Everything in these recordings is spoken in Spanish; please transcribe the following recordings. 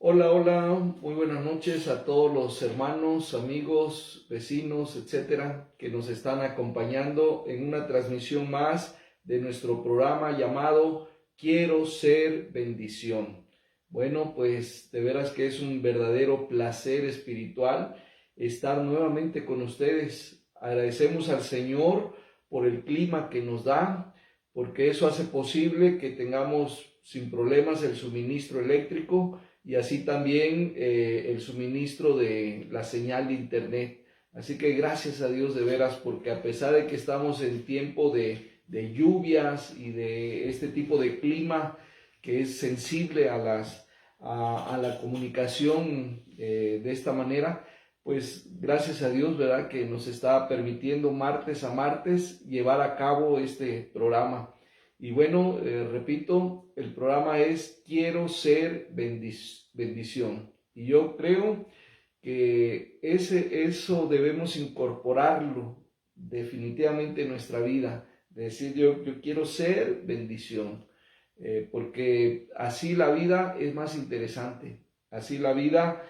Hola, hola, muy buenas noches a todos los hermanos, amigos, vecinos, etcétera, que nos están acompañando en una transmisión más de nuestro programa llamado Quiero ser bendición. Bueno, pues de veras que es un verdadero placer espiritual estar nuevamente con ustedes. Agradecemos al Señor por el clima que nos da, porque eso hace posible que tengamos sin problemas el suministro eléctrico y así también el suministro de la señal de internet. Así que gracias a Dios de veras, porque a pesar de que estamos en tiempo de lluvias y de este tipo de clima que es sensible a la comunicación de esta manera, pues gracias a Dios, ¿verdad?, que nos está permitiendo martes a martes llevar a cabo este programa. Y bueno, repito, el programa es Quiero ser bendición. Y yo creo que eso debemos incorporarlo definitivamente en nuestra vida. Decir yo quiero ser bendición. Porque así la vida es más interesante. Así la vida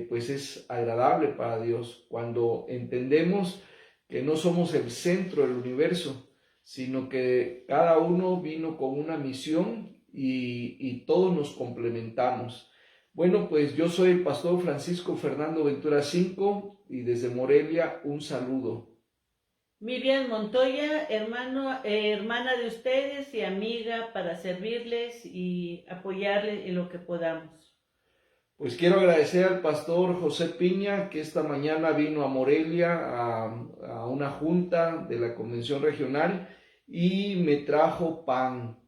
pues es agradable para Dios. Cuando entendemos que no somos el centro del universo, sino que cada uno vino con una misión y todos nos complementamos. Bueno, pues yo soy el pastor Francisco Fernando Ventura Cinco y desde Morelia un saludo. Miriam Montoya, hermana de ustedes y amiga para servirles y apoyarles en lo que podamos. Pues quiero agradecer al pastor José Piña, que esta mañana vino a Morelia a una junta de la convención regional y me trajo pan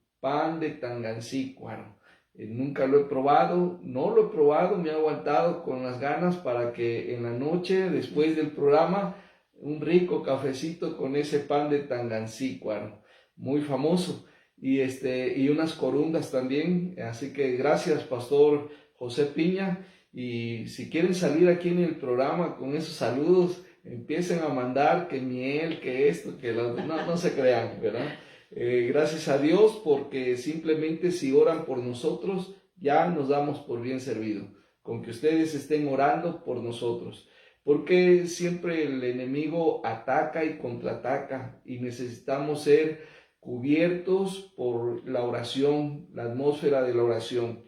de Tangancícuaro. Nunca lo he probado, no lo he probado, me he aguantado con las ganas para que en la noche, después del programa, un rico cafecito con ese pan de Tangancícuaro, muy famoso, y unas corundas también. Así que gracias, pastor José Piña, y si quieren salir aquí en el programa con esos saludos, empiecen a mandar que miel, que esto, que lo no se crean, ¿verdad? Gracias a Dios, porque simplemente si oran por nosotros, ya nos damos por bien servido, con que ustedes estén orando por nosotros, porque siempre el enemigo ataca y contraataca y necesitamos ser cubiertos por la oración, la atmósfera de la oración.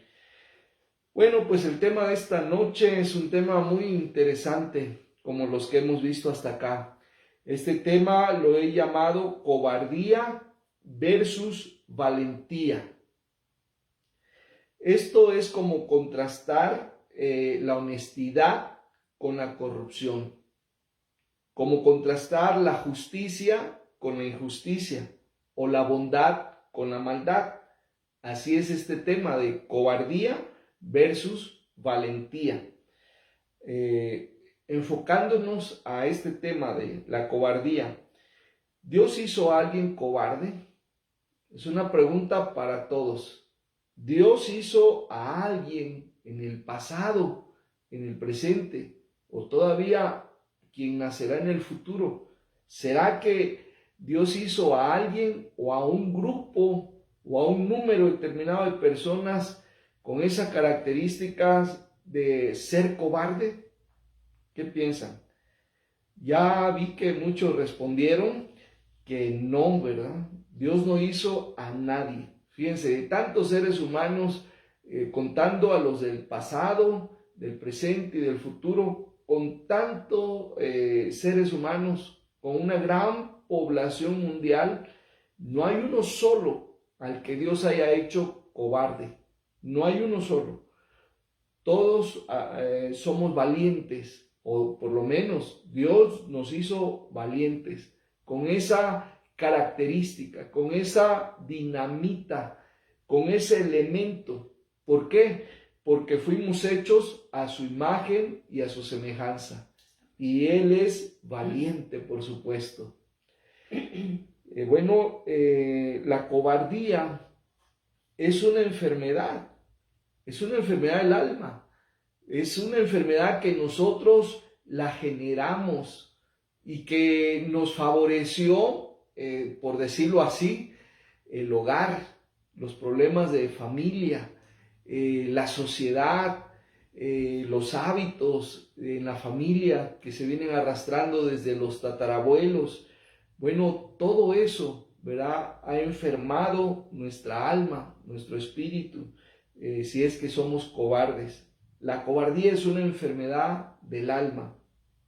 Bueno, pues el tema de esta noche es un tema muy interesante, como los que hemos visto hasta acá. Este tema lo he llamado cobardía versus valentía. Esto es como contrastar la honestidad con la corrupción, como contrastar la justicia con la injusticia o la bondad con la maldad. Así es este tema de cobardía versus valentía. Enfocándonos a este tema de la cobardía, ¿Dios hizo a alguien cobarde? Es una pregunta para todos. ¿Dios hizo a alguien en el pasado, en el presente, o todavía quien nacerá en el futuro? ¿Será que Dios hizo a alguien o a un grupo o a un número determinado de personas con esas características de ser cobarde? ¿Qué piensan? Ya vi que muchos respondieron que no, ¿verdad? Dios no hizo a nadie. Fíjense, de tantos seres humanos, contando a los del pasado, del presente y del futuro, con tantos seres humanos, con una gran población mundial, no hay uno solo al que Dios haya hecho cobarde. No hay uno solo. Todos somos valientes, o por lo menos Dios nos hizo valientes, con esa característica, con esa dinamita, con ese elemento. ¿Por qué? Porque fuimos hechos a su imagen y a su semejanza. Y Él es valiente, por supuesto. La cobardía es una enfermedad del alma, es una enfermedad que nosotros la generamos y que nos favoreció, por decirlo así, el hogar, los problemas de familia, la sociedad, los hábitos en la familia que se vienen arrastrando desde los tatarabuelos. Bueno, todo eso, ¿verdad?, ha enfermado nuestra alma, nuestro espíritu, si es que somos cobardes. La cobardía es una enfermedad del alma,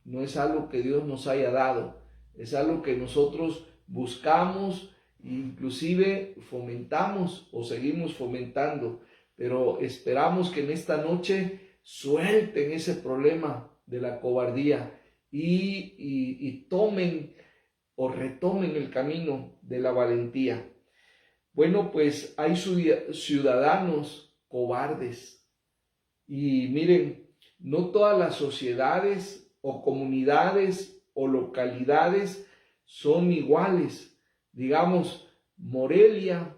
no es algo que Dios nos haya dado, es algo que nosotros buscamos, inclusive fomentamos o seguimos fomentando, pero esperamos que en esta noche suelten ese problema de la cobardía y tomen o retomen el camino de la valentía. Bueno, pues hay ciudadanos cobardes y miren, no todas las sociedades o comunidades o localidades son iguales. Digamos, Morelia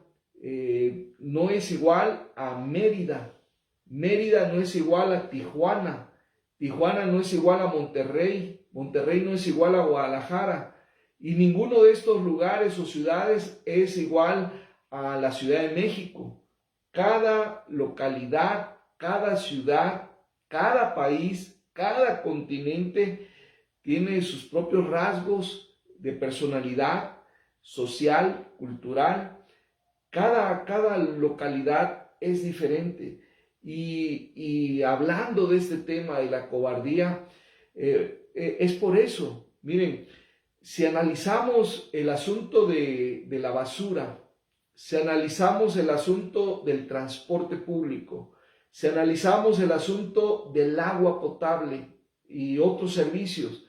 no es igual a Mérida. Mérida no es igual a Tijuana. Tijuana no es igual a Monterrey. Monterrey no es igual a Guadalajara. Y ninguno de estos lugares o ciudades es igual a la Ciudad de México. Cada localidad, cada ciudad, cada país, cada continente tiene sus propios rasgos de personalidad social, cultural. Cada localidad es diferente. Y hablando de este tema de la cobardía, es por eso, miren, si analizamos el asunto de la basura, si analizamos el asunto del transporte público, si analizamos el asunto del agua potable y otros servicios,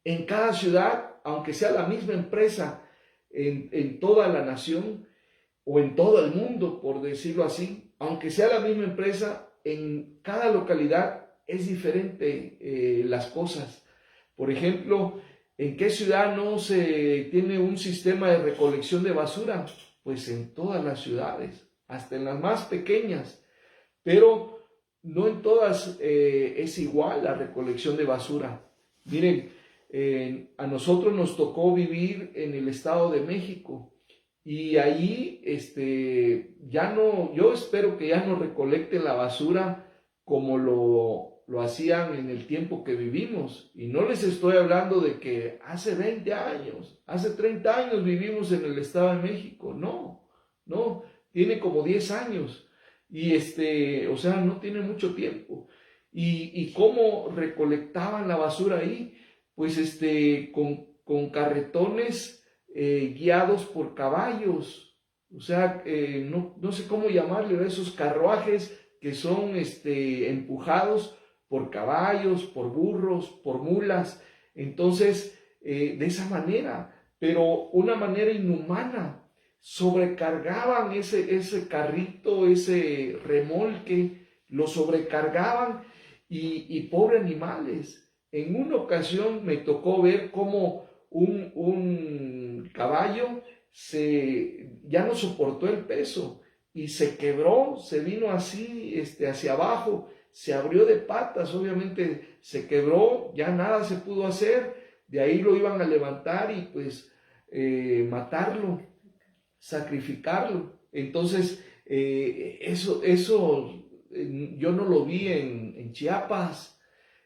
en cada ciudad, aunque sea la misma empresa en toda la nación o en todo el mundo, por decirlo así, aunque sea la misma empresa, en cada localidad es diferente las cosas. Por ejemplo, ¿en qué ciudad no se tiene un sistema de recolección de basura? Pues en todas las ciudades, hasta en las más pequeñas, pero no en todas es igual la recolección de basura. Miren, a nosotros nos tocó vivir en el Estado de México y ahí ya no, yo espero que ya no recolecten la basura como lo hacían en el tiempo que vivimos. Y no les estoy hablando de que hace 20 años, hace 30 años vivimos en el Estado de México. No, tiene como 10 años. Y o sea, no tiene mucho tiempo. ¿Y cómo recolectaban la basura ahí? Pues con carretones guiados por caballos. O sea, no sé cómo llamarle a esos carruajes que son empujados por caballos, por burros, por mulas. Entonces, de esa manera, pero una manera inhumana, sobrecargaban ese carrito, ese remolque, lo sobrecargaban y pobre animales. En una ocasión me tocó ver cómo un caballo ya no soportó el peso y se quebró, se vino así hacia abajo, se abrió de patas, obviamente se quebró, ya nada se pudo hacer, de ahí lo iban a levantar y pues matarlo, sacrificarlo. Entonces, eso yo no lo vi en Chiapas,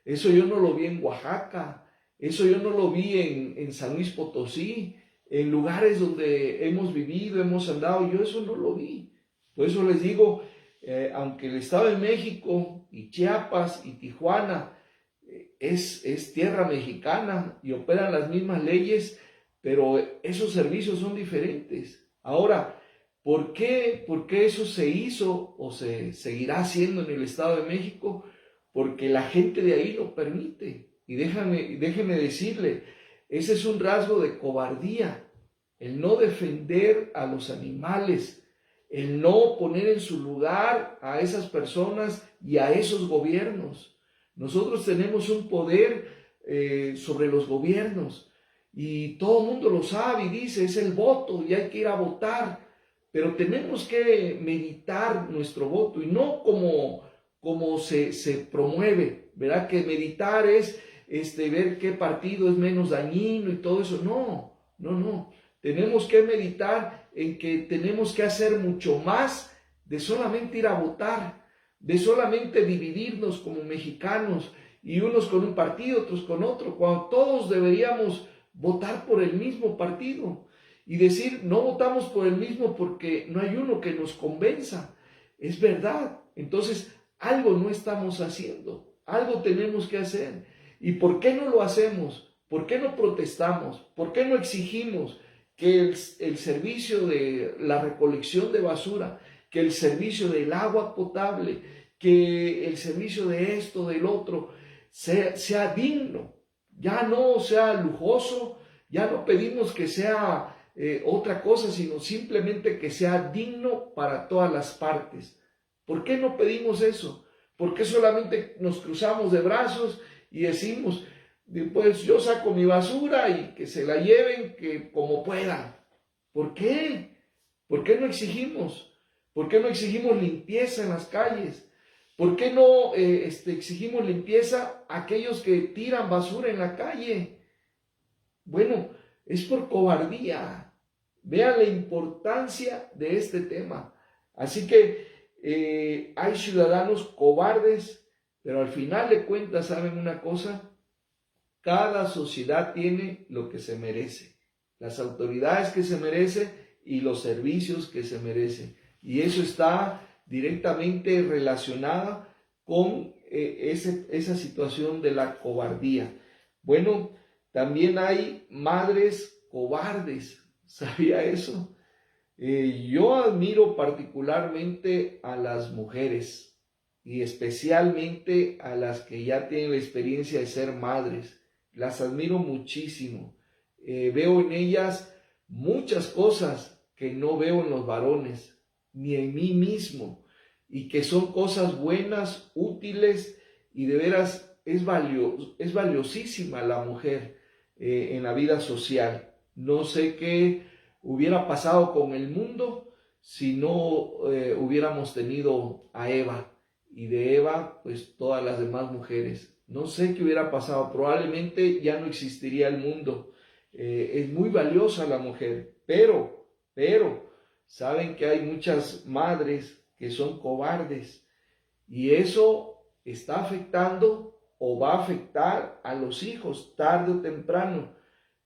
eso yo no lo vi en Oaxaca, eso yo no lo vi en San Luis Potosí, en lugares donde hemos vivido, hemos andado, yo eso no lo vi. Por eso les digo, aunque el Estado de México y Chiapas y Tijuana es tierra mexicana y operan las mismas leyes, pero esos servicios son diferentes. Ahora, ¿por qué eso se hizo o se seguirá haciendo en el Estado de México? Porque la gente de ahí lo permite. Y déjeme decirle, ese es un rasgo de cobardía, el no defender a los animales, el no poner en su lugar a esas personas y a esos gobiernos. Nosotros tenemos un poder sobre los gobiernos y todo el mundo lo sabe y dice, es el voto y hay que ir a votar, pero tenemos que meditar nuestro voto y no como se promueve, ¿verdad? Que meditar es ver qué partido es menos dañino y todo eso. No. Tenemos que meditar en que tenemos que hacer mucho más de solamente ir a votar, de solamente dividirnos como mexicanos y unos con un partido, otros con otro, cuando todos deberíamos votar por el mismo partido y decir, no votamos por el mismo porque no hay uno que nos convenza. Es verdad, entonces algo no estamos haciendo, algo tenemos que hacer. ¿Y por qué no lo hacemos? ¿Por qué no protestamos? ¿Por qué no exigimos que el servicio de la recolección de basura, que el servicio del agua potable, que el servicio de esto, del otro, sea digno? Ya no sea lujoso, ya no pedimos que sea otra cosa, sino simplemente que sea digno para todas las partes. ¿Por qué no pedimos eso? ¿Por qué solamente nos cruzamos de brazos y decimos, pues yo saco mi basura y que se la lleven que como puedan? ¿Por qué? ¿Por qué no exigimos? ¿Por qué no exigimos limpieza en las calles? ¿Por qué no exigimos limpieza a aquellos que tiran basura en la calle? Bueno, es por cobardía. Vean la importancia de este tema. Así que hay ciudadanos cobardes, pero al final de cuentas, ¿saben una cosa? Cada sociedad tiene lo que se merece, las autoridades que se merecen y los servicios que se merecen. Y eso está directamente relacionada con esa situación de la cobardía. Bueno, también hay madres cobardes. ¿Sabía eso? Yo admiro particularmente a las mujeres y especialmente a las que ya tienen la experiencia de ser madres. Las admiro muchísimo. Veo en ellas muchas cosas que no veo en los varones, ni en mí mismo, y que son cosas buenas, útiles, y de veras es valiosísima la mujer en la vida social. No sé qué hubiera pasado con el mundo si no hubiéramos tenido a Eva, y de Eva pues todas las demás mujeres. No sé qué hubiera pasado, probablemente ya no existiría el mundo. Es muy valiosa la mujer, pero, saben que hay muchas madres que son cobardes y eso está afectando o va a afectar a los hijos tarde o temprano.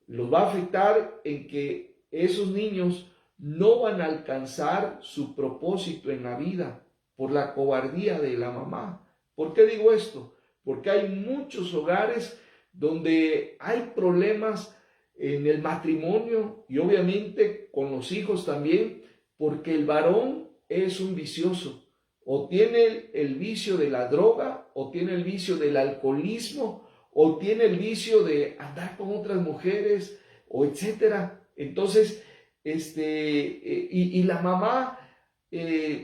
Los va a afectar en que esos niños no van a alcanzar su propósito en la vida por la cobardía de la mamá. ¿Por qué digo esto? Porque hay muchos hogares donde hay problemas en el matrimonio y obviamente con los hijos también, porque el varón es un vicioso, o tiene el vicio de la droga, o tiene el vicio del alcoholismo, o tiene el vicio de andar con otras mujeres, o etcétera. Entonces, y la mamá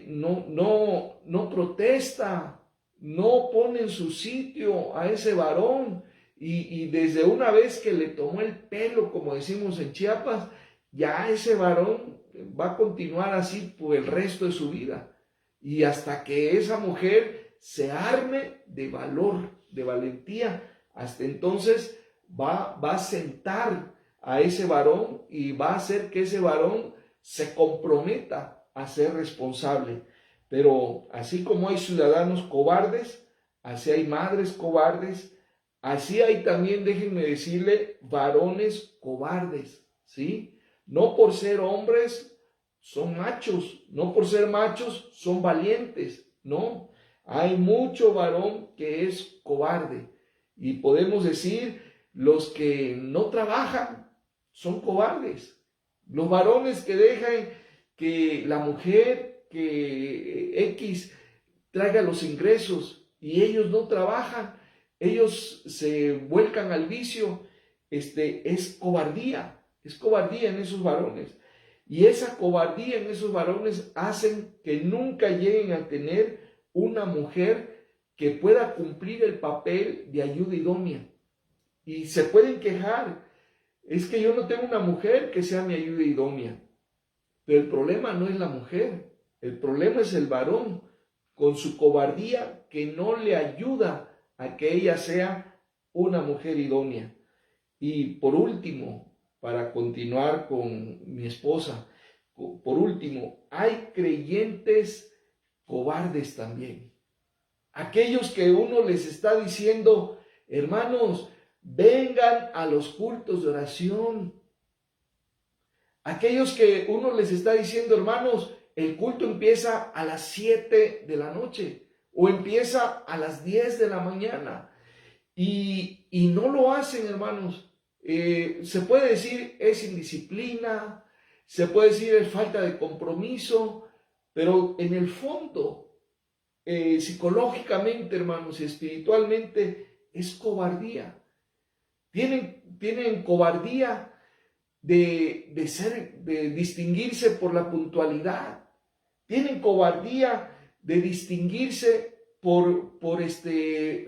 no protesta, no pone en su sitio a ese varón, y desde una vez que le tomó el pelo, como decimos en Chiapas, ya ese varón va a continuar así por el resto de su vida, y hasta que esa mujer se arme de valor, de valentía, hasta entonces va a sentar a ese varón y va a hacer que ese varón se comprometa a ser responsable. Pero así como hay ciudadanos cobardes, así hay madres cobardes, así hay también, déjenme decirle, varones cobardes, ¿sí? No por ser hombres son machos, no por ser machos son valientes, no. Hay mucho varón que es cobarde y podemos decir los que no trabajan son cobardes. Los varones que dejan que la mujer, que X traiga los ingresos y ellos no trabajan, ellos se vuelcan al vicio, es cobardía en esos varones. Y esa cobardía en esos varones hacen que nunca lleguen a tener una mujer que pueda cumplir el papel de ayuda idónea. Y se pueden quejar, es que yo no tengo una mujer que sea mi ayuda idónea. Pero el problema no es la mujer, el problema es el varón con su cobardía que no le ayuda a que ella sea una mujer idónea. Y por último, para continuar con mi esposa, por último, hay creyentes cobardes también. Aquellos que uno les está diciendo, hermanos, vengan a los cultos de oración. Aquellos que uno les está diciendo, hermanos, el culto empieza a las 7 de la noche o empieza a las 10 de la mañana. Y no lo hacen, hermanos. Se puede decir es indisciplina, se puede decir es falta de compromiso, pero en el fondo, psicológicamente, hermanos, y espiritualmente, es cobardía. Tienen cobardía de distinguirse por la puntualidad. Tienen cobardía de distinguirse por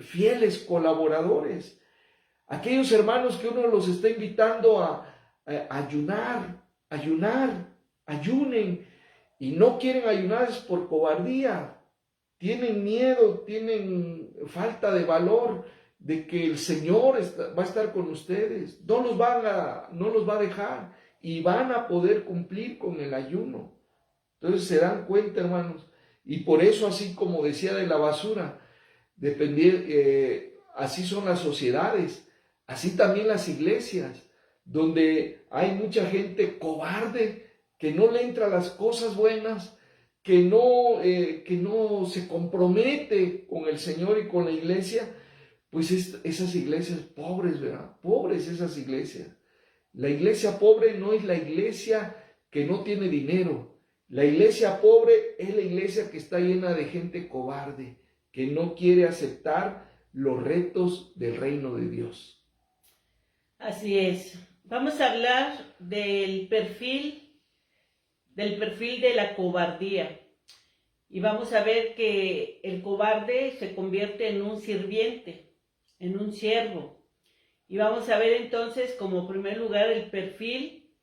fieles colaboradores. Aquellos hermanos que uno los está invitando a ayunen, y no quieren ayunar es por cobardía. Tienen miedo, tienen falta de valor de que el Señor va a estar con ustedes. No los va a dejar y van a poder cumplir con el ayuno. Entonces se dan cuenta, hermanos. Y por eso, así como decía de la basura, así son las sociedades, así también las iglesias, donde hay mucha gente cobarde que no le entra las cosas buenas, que no se compromete con el Señor y con la iglesia. Pues esas iglesias pobres, ¿verdad? Pobres esas iglesias. La iglesia pobre no es la iglesia que no tiene dinero. La iglesia pobre es la iglesia que está llena de gente cobarde, que no quiere aceptar los retos del reino de Dios. Así es. Vamos a hablar del perfil de la cobardía. Y vamos a ver que el cobarde se convierte en un sirviente, en un siervo. Y vamos a ver entonces como primer lugar el perfil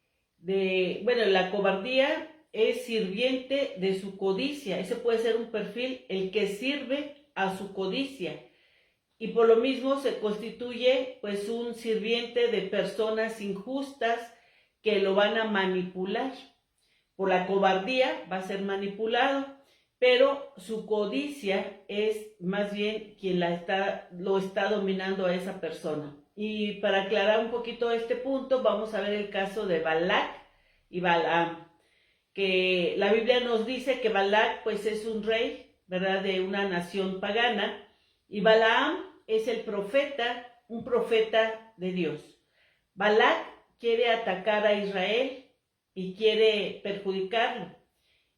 la cobardía es sirviente de su codicia. Ese puede ser un perfil, el que sirve a su codicia. Y por lo mismo se constituye pues un sirviente de personas injustas que lo van a manipular. Por la cobardía va a ser manipulado, pero su codicia es más bien quien lo está dominando a esa persona. Y para aclarar un poquito este punto, vamos a ver el caso de Balac y Balaam, que la Biblia nos dice que Balac pues es un rey, ¿verdad?, de una nación pagana, y Balaam es el profeta, un profeta de Dios. Balac quiere atacar a Israel y quiere perjudicarlo,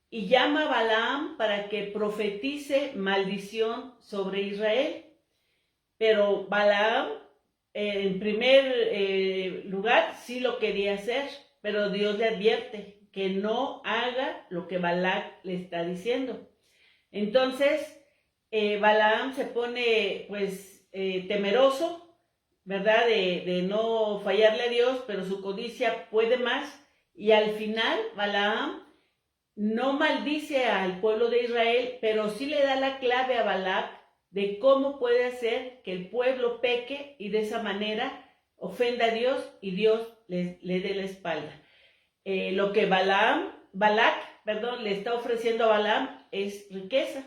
y llama a Balaam para que profetice maldición sobre Israel. Pero Balaam, en primer lugar, sí lo quería hacer, pero Dios le advierte que no haga lo que Balac le está diciendo. Entonces, Balaam se pone temeroso, ¿verdad?, de no fallarle a Dios, pero su codicia puede más, y al final Balaam no maldice al pueblo de Israel, pero sí le da la clave a Balac de cómo puede hacer que el pueblo peque y de esa manera ofenda a Dios y Dios le dé la espalda. Lo que Balac le está ofreciendo a Balaam es riqueza,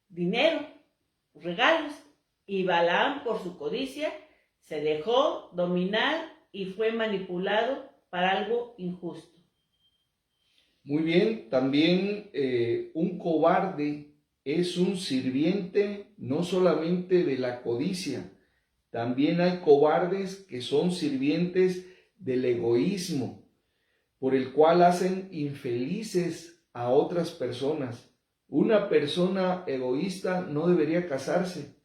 dinero, regalos, y Balaam por su codicia se dejó dominar y fue manipulado para algo injusto. Muy bien, también un cobarde es un sirviente no solamente de la codicia, también hay cobardes que son sirvientes del egoísmo, por el cual hacen infelices a otras personas. Una persona egoísta no debería casarse.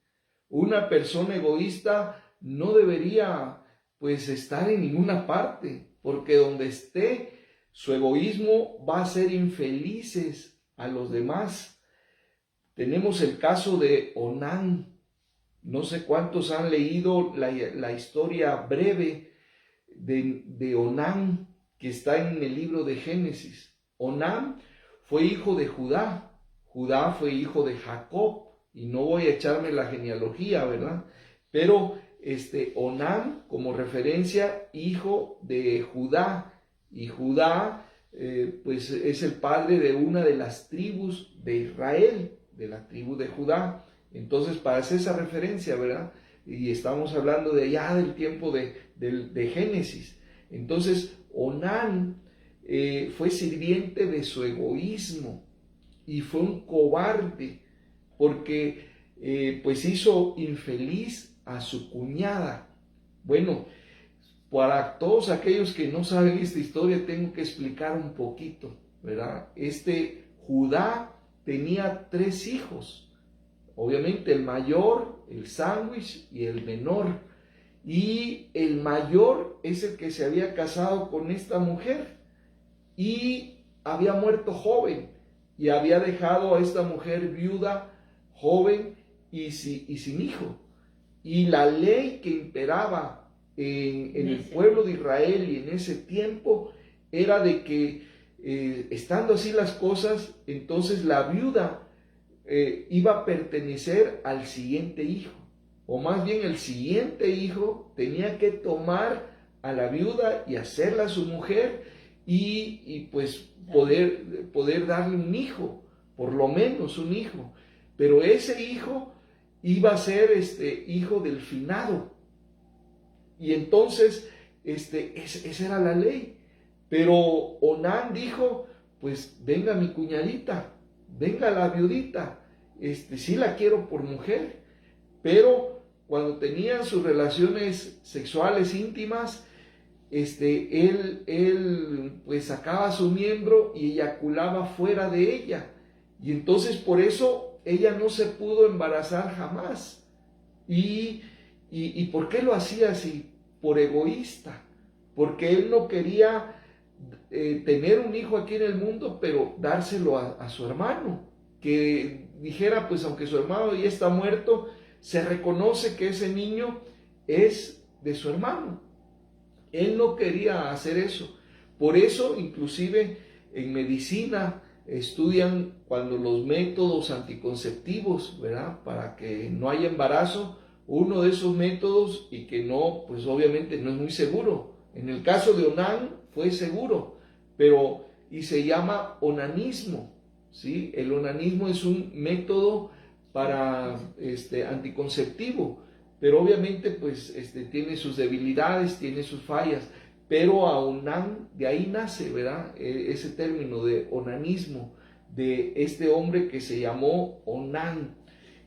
Una persona egoísta no debería estar en ninguna parte, porque donde esté su egoísmo va a hacer infelices a los demás. Tenemos el caso de Onán. No sé cuántos han leído la historia breve de Onán, que está en el libro de Génesis. Onán fue hijo de Judá. Judá fue hijo de Jacob. Y no voy a echarme la genealogía, ¿verdad? Pero Onán, como referencia, hijo de Judá. Y Judá, es el padre de una de las tribus de Israel, de la tribu de Judá. Entonces, para hacer esa referencia, ¿verdad? Y estamos hablando de allá del tiempo de Génesis. Entonces, Onán fue sirviente de su egoísmo y fue un cobarde porque pues hizo infeliz a su cuñada. Bueno, para todos aquellos que no saben esta historia, tengo que explicar un poquito, ¿verdad? Judá tenía 3 hijos, obviamente el mayor, el sándwich y el menor. Y el mayor es el que se había casado con esta mujer y había muerto joven y había dejado a esta mujer viuda, joven y sin hijo. Y la ley que imperaba en el pueblo de Israel y en ese tiempo era de que estando así las cosas, entonces la viuda iba a pertenecer al siguiente hijo, o más bien el siguiente hijo tenía que tomar a la viuda y hacerla su mujer y pues poder darle un hijo, por lo menos un hijo, pero ese hijo iba a ser hijo del finado. Y entonces esa era la ley. Pero Onán dijo, pues venga mi cuñadita, venga la viudita, sí la quiero por mujer. Pero cuando tenían sus relaciones sexuales íntimas, él pues sacaba su miembro y eyaculaba fuera de ella. Y entonces por eso ella no se pudo embarazar jamás. ¿Y por qué lo hacía así? Por egoísta. Porque él no quería tener un hijo aquí en el mundo, pero dárselo a su hermano. Que dijera, pues aunque su hermano ya está muerto, se reconoce que ese niño es de su hermano. Él no quería hacer eso. Por eso, inclusive en medicina, estudian cuando los métodos anticonceptivos, ¿verdad? Para que no haya embarazo, uno de esos métodos y que no, pues obviamente no es muy seguro. En el caso de Onán fue seguro, y se llama onanismo, ¿sí? El onanismo es un método para anticonceptivo, pero obviamente pues tiene sus debilidades, tiene sus fallas. Pero a Onán, de ahí nace, ¿verdad? Ese término de onanismo, de este hombre que se llamó Onán.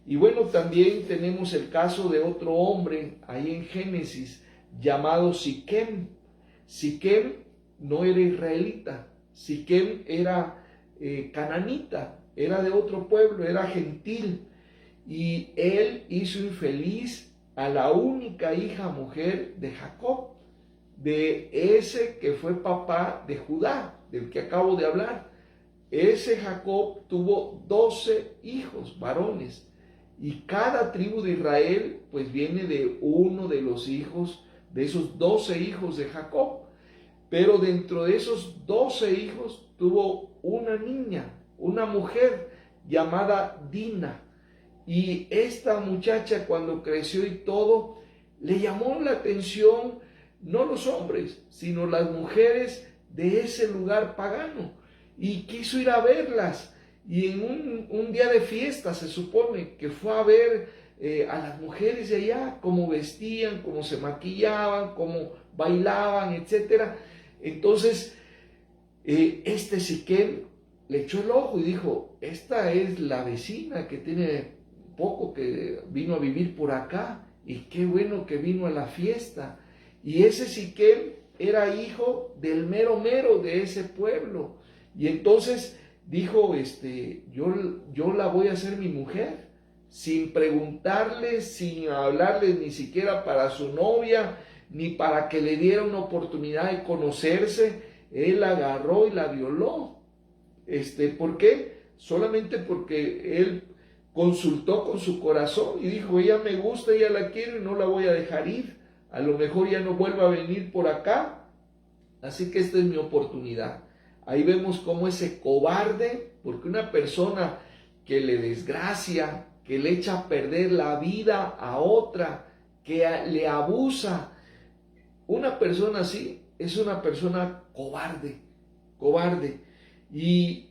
Y bueno, también tenemos el caso de otro hombre, ahí en Génesis, llamado Siquem. Siquem no era israelita, Siquem era cananita, era de otro pueblo, era gentil. Y él hizo infeliz a la única hija mujer de Jacob, de ese que fue papá de Judá, del que acabo de hablar. Ese Jacob tuvo 12 hijos varones, y cada tribu de Israel pues viene de uno de los hijos, de esos 12 hijos de Jacob. Pero dentro de esos 12 hijos tuvo una niña, una mujer llamada Dina. Y esta muchacha, cuando creció y todo, le llamó la atención no los hombres, sino las mujeres de ese lugar pagano. Y quiso ir a verlas. Y en un día de fiesta, se supone que fue a ver a las mujeres de allá, cómo vestían, cómo se maquillaban, cómo bailaban, etc. Entonces, Siquem le echó el ojo y dijo, esta es la vecina que tiene poco que vino a vivir por acá, y qué bueno que vino a la fiesta. Y ese Siquem era hijo del mero mero de ese pueblo. Y entonces dijo, yo la voy a hacer mi mujer, sin preguntarle, sin hablarle ni siquiera para su novia, ni para que le diera una oportunidad de conocerse. Él la agarró y la violó. ¿Por qué? Solamente porque él consultó con su corazón y dijo, ella me gusta, ella la quiero y no la voy a dejar ir. A lo mejor ya no vuelva a venir por acá, así que esta es mi oportunidad. Ahí vemos cómo ese cobarde, porque una persona que le desgracia, que le echa a perder la vida a otra, que le abusa, una persona así es una persona cobarde, y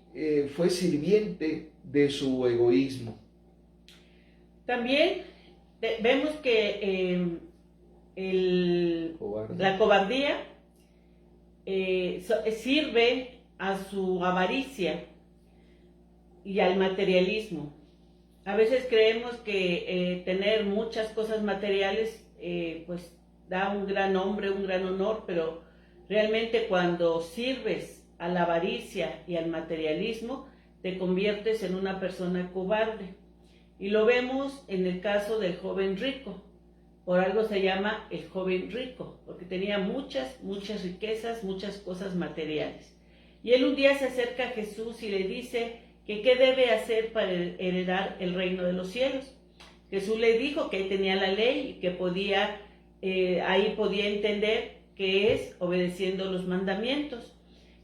fue sirviente de su egoísmo. También vemos que la cobardía sirve a su avaricia y al materialismo. A veces creemos que tener muchas cosas materiales pues da un gran nombre, un gran honor, pero realmente cuando sirves a la avaricia y al materialismo, te conviertes en una persona cobarde. Y lo vemos en el caso del joven rico. Por algo se llama el joven rico, porque tenía muchas riquezas, muchas cosas materiales. Y él un día se acerca a Jesús y le dice que qué debe hacer para heredar el reino de los cielos. Jesús le dijo que él tenía la ley y que ahí podía entender que es obedeciendo los mandamientos.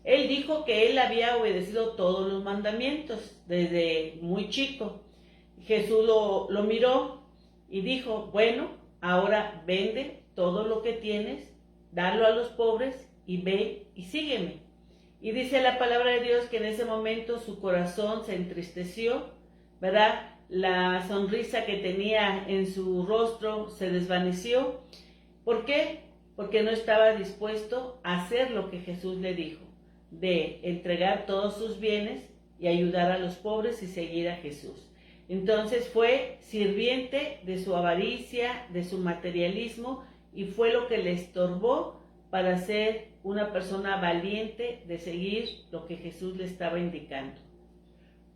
Él dijo que él había obedecido todos los mandamientos desde muy chico. Jesús lo miró y dijo, bueno, ahora vende todo lo que tienes, dalo a los pobres y ve y sígueme. Y dice la palabra de Dios que en ese momento su corazón se entristeció, ¿verdad? La sonrisa que tenía en su rostro se desvaneció. ¿Por qué? Porque no estaba dispuesto a hacer lo que Jesús le dijo, de entregar todos sus bienes y ayudar a los pobres y seguir a Jesús. Entonces fue sirviente de su avaricia, de su materialismo, y fue lo que le estorbó para ser una persona valiente de seguir lo que Jesús le estaba indicando.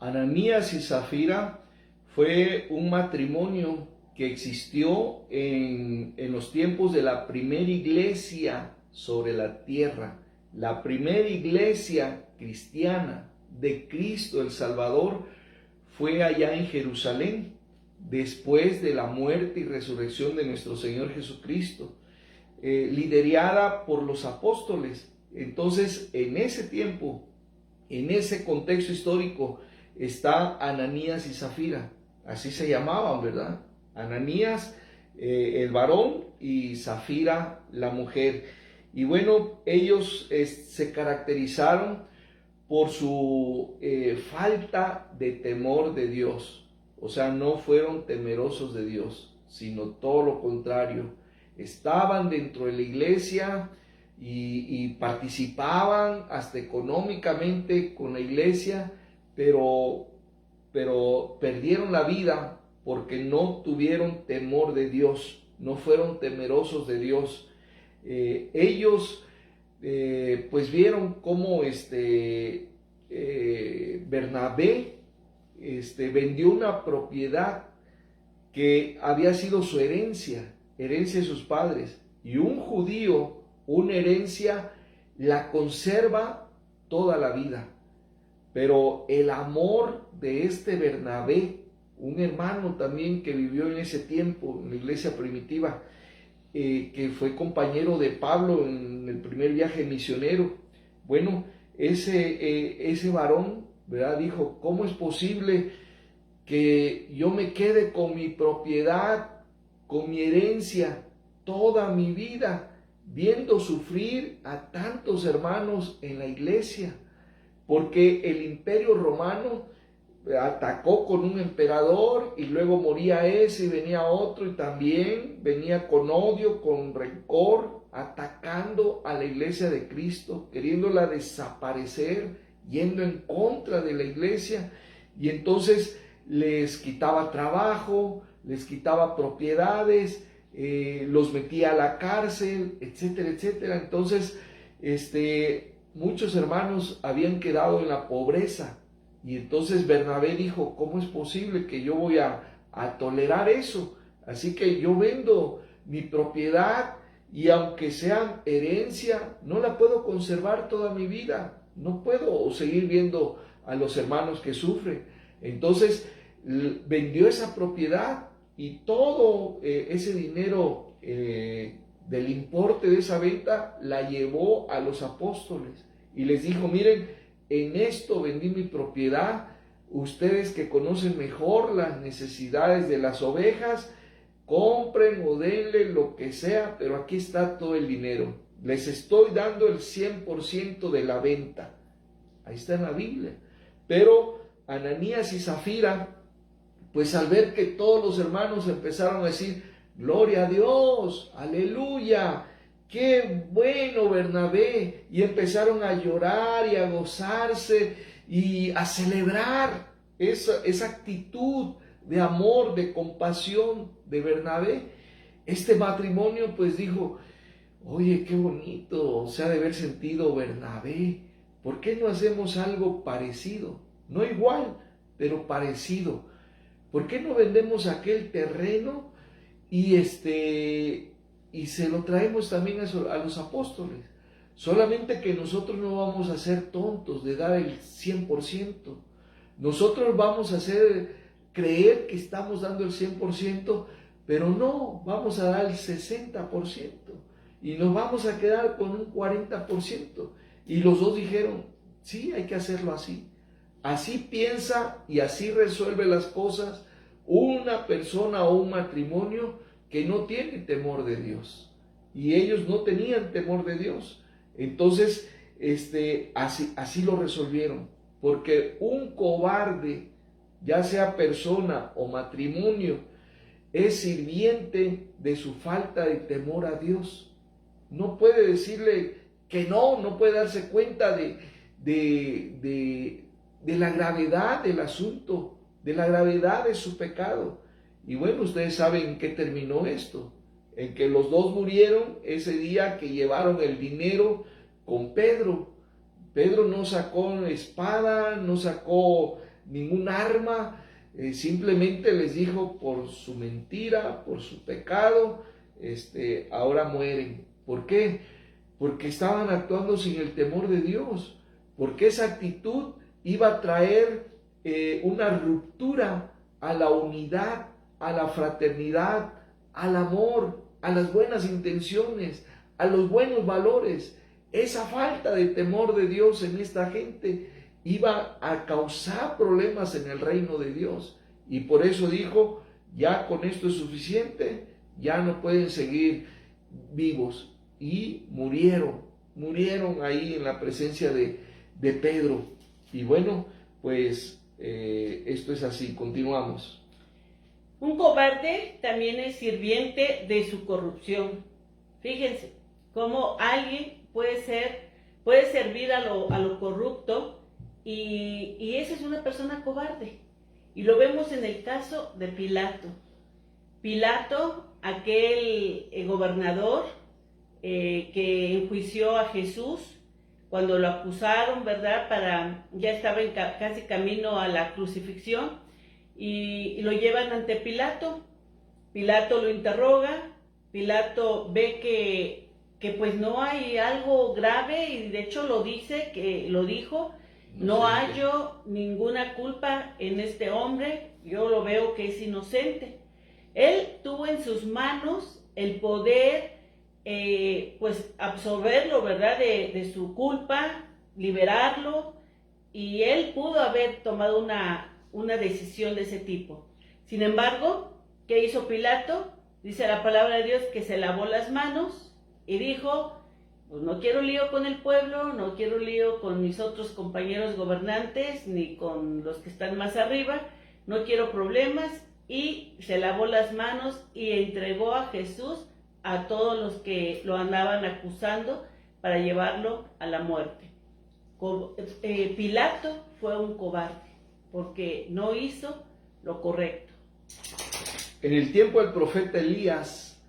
Ananías y Zafira fue un matrimonio que existió en los tiempos de la primera iglesia sobre la tierra, la primera iglesia cristiana de Cristo el Salvador fue allá en Jerusalén, después de la muerte y resurrección de nuestro Señor Jesucristo, liderada por los apóstoles. Entonces, en ese tiempo, en ese contexto histórico, está Ananías y Zafira, así se llamaban, ¿verdad? Ananías, el varón, y Zafira, la mujer. Y bueno, ellos se caracterizaron por su falta de temor de Dios. O sea, no fueron temerosos de Dios, sino todo lo contrario. Estaban dentro de la iglesia y participaban hasta económicamente con la iglesia, pero perdieron la vida porque no tuvieron temor de Dios, no fueron temerosos de Dios. Ellos pues vieron cómo Bernabé vendió una propiedad que había sido su herencia de sus padres, y un judío, una herencia, la conserva toda la vida. Pero el amor de Bernabé, un hermano también que vivió en ese tiempo en la iglesia primitiva, que fue compañero de Pablo en el primer viaje misionero, bueno, ese varón, ¿verdad?, dijo, ¿cómo es posible que yo me quede con mi propiedad, con mi herencia, toda mi vida, viendo sufrir a tantos hermanos en la iglesia? Porque el imperio romano atacó con un emperador y luego moría ese y venía otro, y también venía con odio, con rencor, atacando a la iglesia de Cristo, queriéndola desaparecer, yendo en contra de la iglesia, y entonces les quitaba trabajo, les quitaba propiedades, los metía a la cárcel, etcétera, etcétera. Entonces, muchos hermanos habían quedado en la pobreza, y entonces Bernabé dijo, ¿cómo es posible que yo voy a tolerar eso? Así que yo vendo mi propiedad, y aunque sea herencia, no la puedo conservar toda mi vida, no puedo seguir viendo a los hermanos que sufren. Entonces vendió esa propiedad, y todo ese dinero del importe de esa venta la llevó a los apóstoles y les dijo, miren, en esto vendí mi propiedad, ustedes que conocen mejor las necesidades de las ovejas, compren o denle lo que sea, pero aquí está todo el dinero, les estoy dando el 100% de la venta. Ahí está en la Biblia. Pero Ananías y Zafira pues al ver que todos los hermanos empezaron a decir, gloria a Dios, aleluya, qué bueno Bernabé, y empezaron a llorar y a gozarse y a celebrar esa actitud de amor, de compasión de Bernabé, este matrimonio pues dijo, oye, qué bonito se ha de haber sentido Bernabé, ¿por qué no hacemos algo parecido? No igual, pero parecido. ¿Por qué no vendemos aquel terreno y se lo traemos también a los apóstoles? Solamente que nosotros no vamos a ser tontos de dar el 100%. Nosotros vamos a creer que estamos dando el 100%, pero no, vamos a dar el 60%. Y nos vamos a quedar con un 40%. Y los dos dijeron, sí, hay que hacerlo así. Así piensa y así resuelve las cosas una persona o un matrimonio que no tiene temor de Dios. Y ellos no tenían temor de Dios. Entonces, así lo resolvieron. Porque un cobarde, ya sea persona o matrimonio, es sirviente de su falta de temor a Dios. No puede decirle que no puede darse cuenta de la gravedad del asunto, de la gravedad de su pecado. Y bueno, ustedes saben en qué terminó esto, en que los dos murieron ese día que llevaron el dinero con Pedro. Pedro no sacó espada, no sacó ningún arma, simplemente les dijo por su mentira, por su pecado, ahora mueren. ¿Por qué? Porque estaban actuando sin el temor de Dios, porque esa actitud iba a traer una ruptura a la unidad, a la fraternidad, al amor, a las buenas intenciones, a los buenos valores. Esa falta de temor de Dios en esta gente iba a causar problemas en el reino de Dios. Y por eso dijo, ya con esto es suficiente, ya no pueden seguir vivos. Y murieron ahí en la presencia de Pedro. Y bueno, pues esto es así, continuamos. Un cobarde también es sirviente de su corrupción. Fíjense, cómo alguien puede servir a lo corrupto y esa es una persona cobarde. Y lo vemos en el caso de Pilato. Pilato, aquel gobernador que enjuició a Jesús cuando lo acusaron, ¿verdad? Ya estaba casi camino a la crucifixión y lo llevan ante Pilato. Pilato lo interroga, Pilato ve que pues no hay algo grave y de hecho lo dijo, no hallo ninguna culpa en este hombre, yo lo veo que es inocente. Él tuvo en sus manos el poder pues absorberlo, ¿verdad? De su culpa, liberarlo, y él pudo haber tomado una decisión de ese tipo. Sin embargo, ¿qué hizo Pilato? Dice la palabra de Dios que se lavó las manos y dijo, pues no quiero lío con el pueblo, no quiero lío con mis otros compañeros gobernantes, ni con los que están más arriba, no quiero problemas, y se lavó las manos y entregó a Jesús a todos los que lo andaban acusando para llevarlo a la muerte. Pilato fue un cobarde porque no hizo lo correcto. En el tiempo del profeta Elías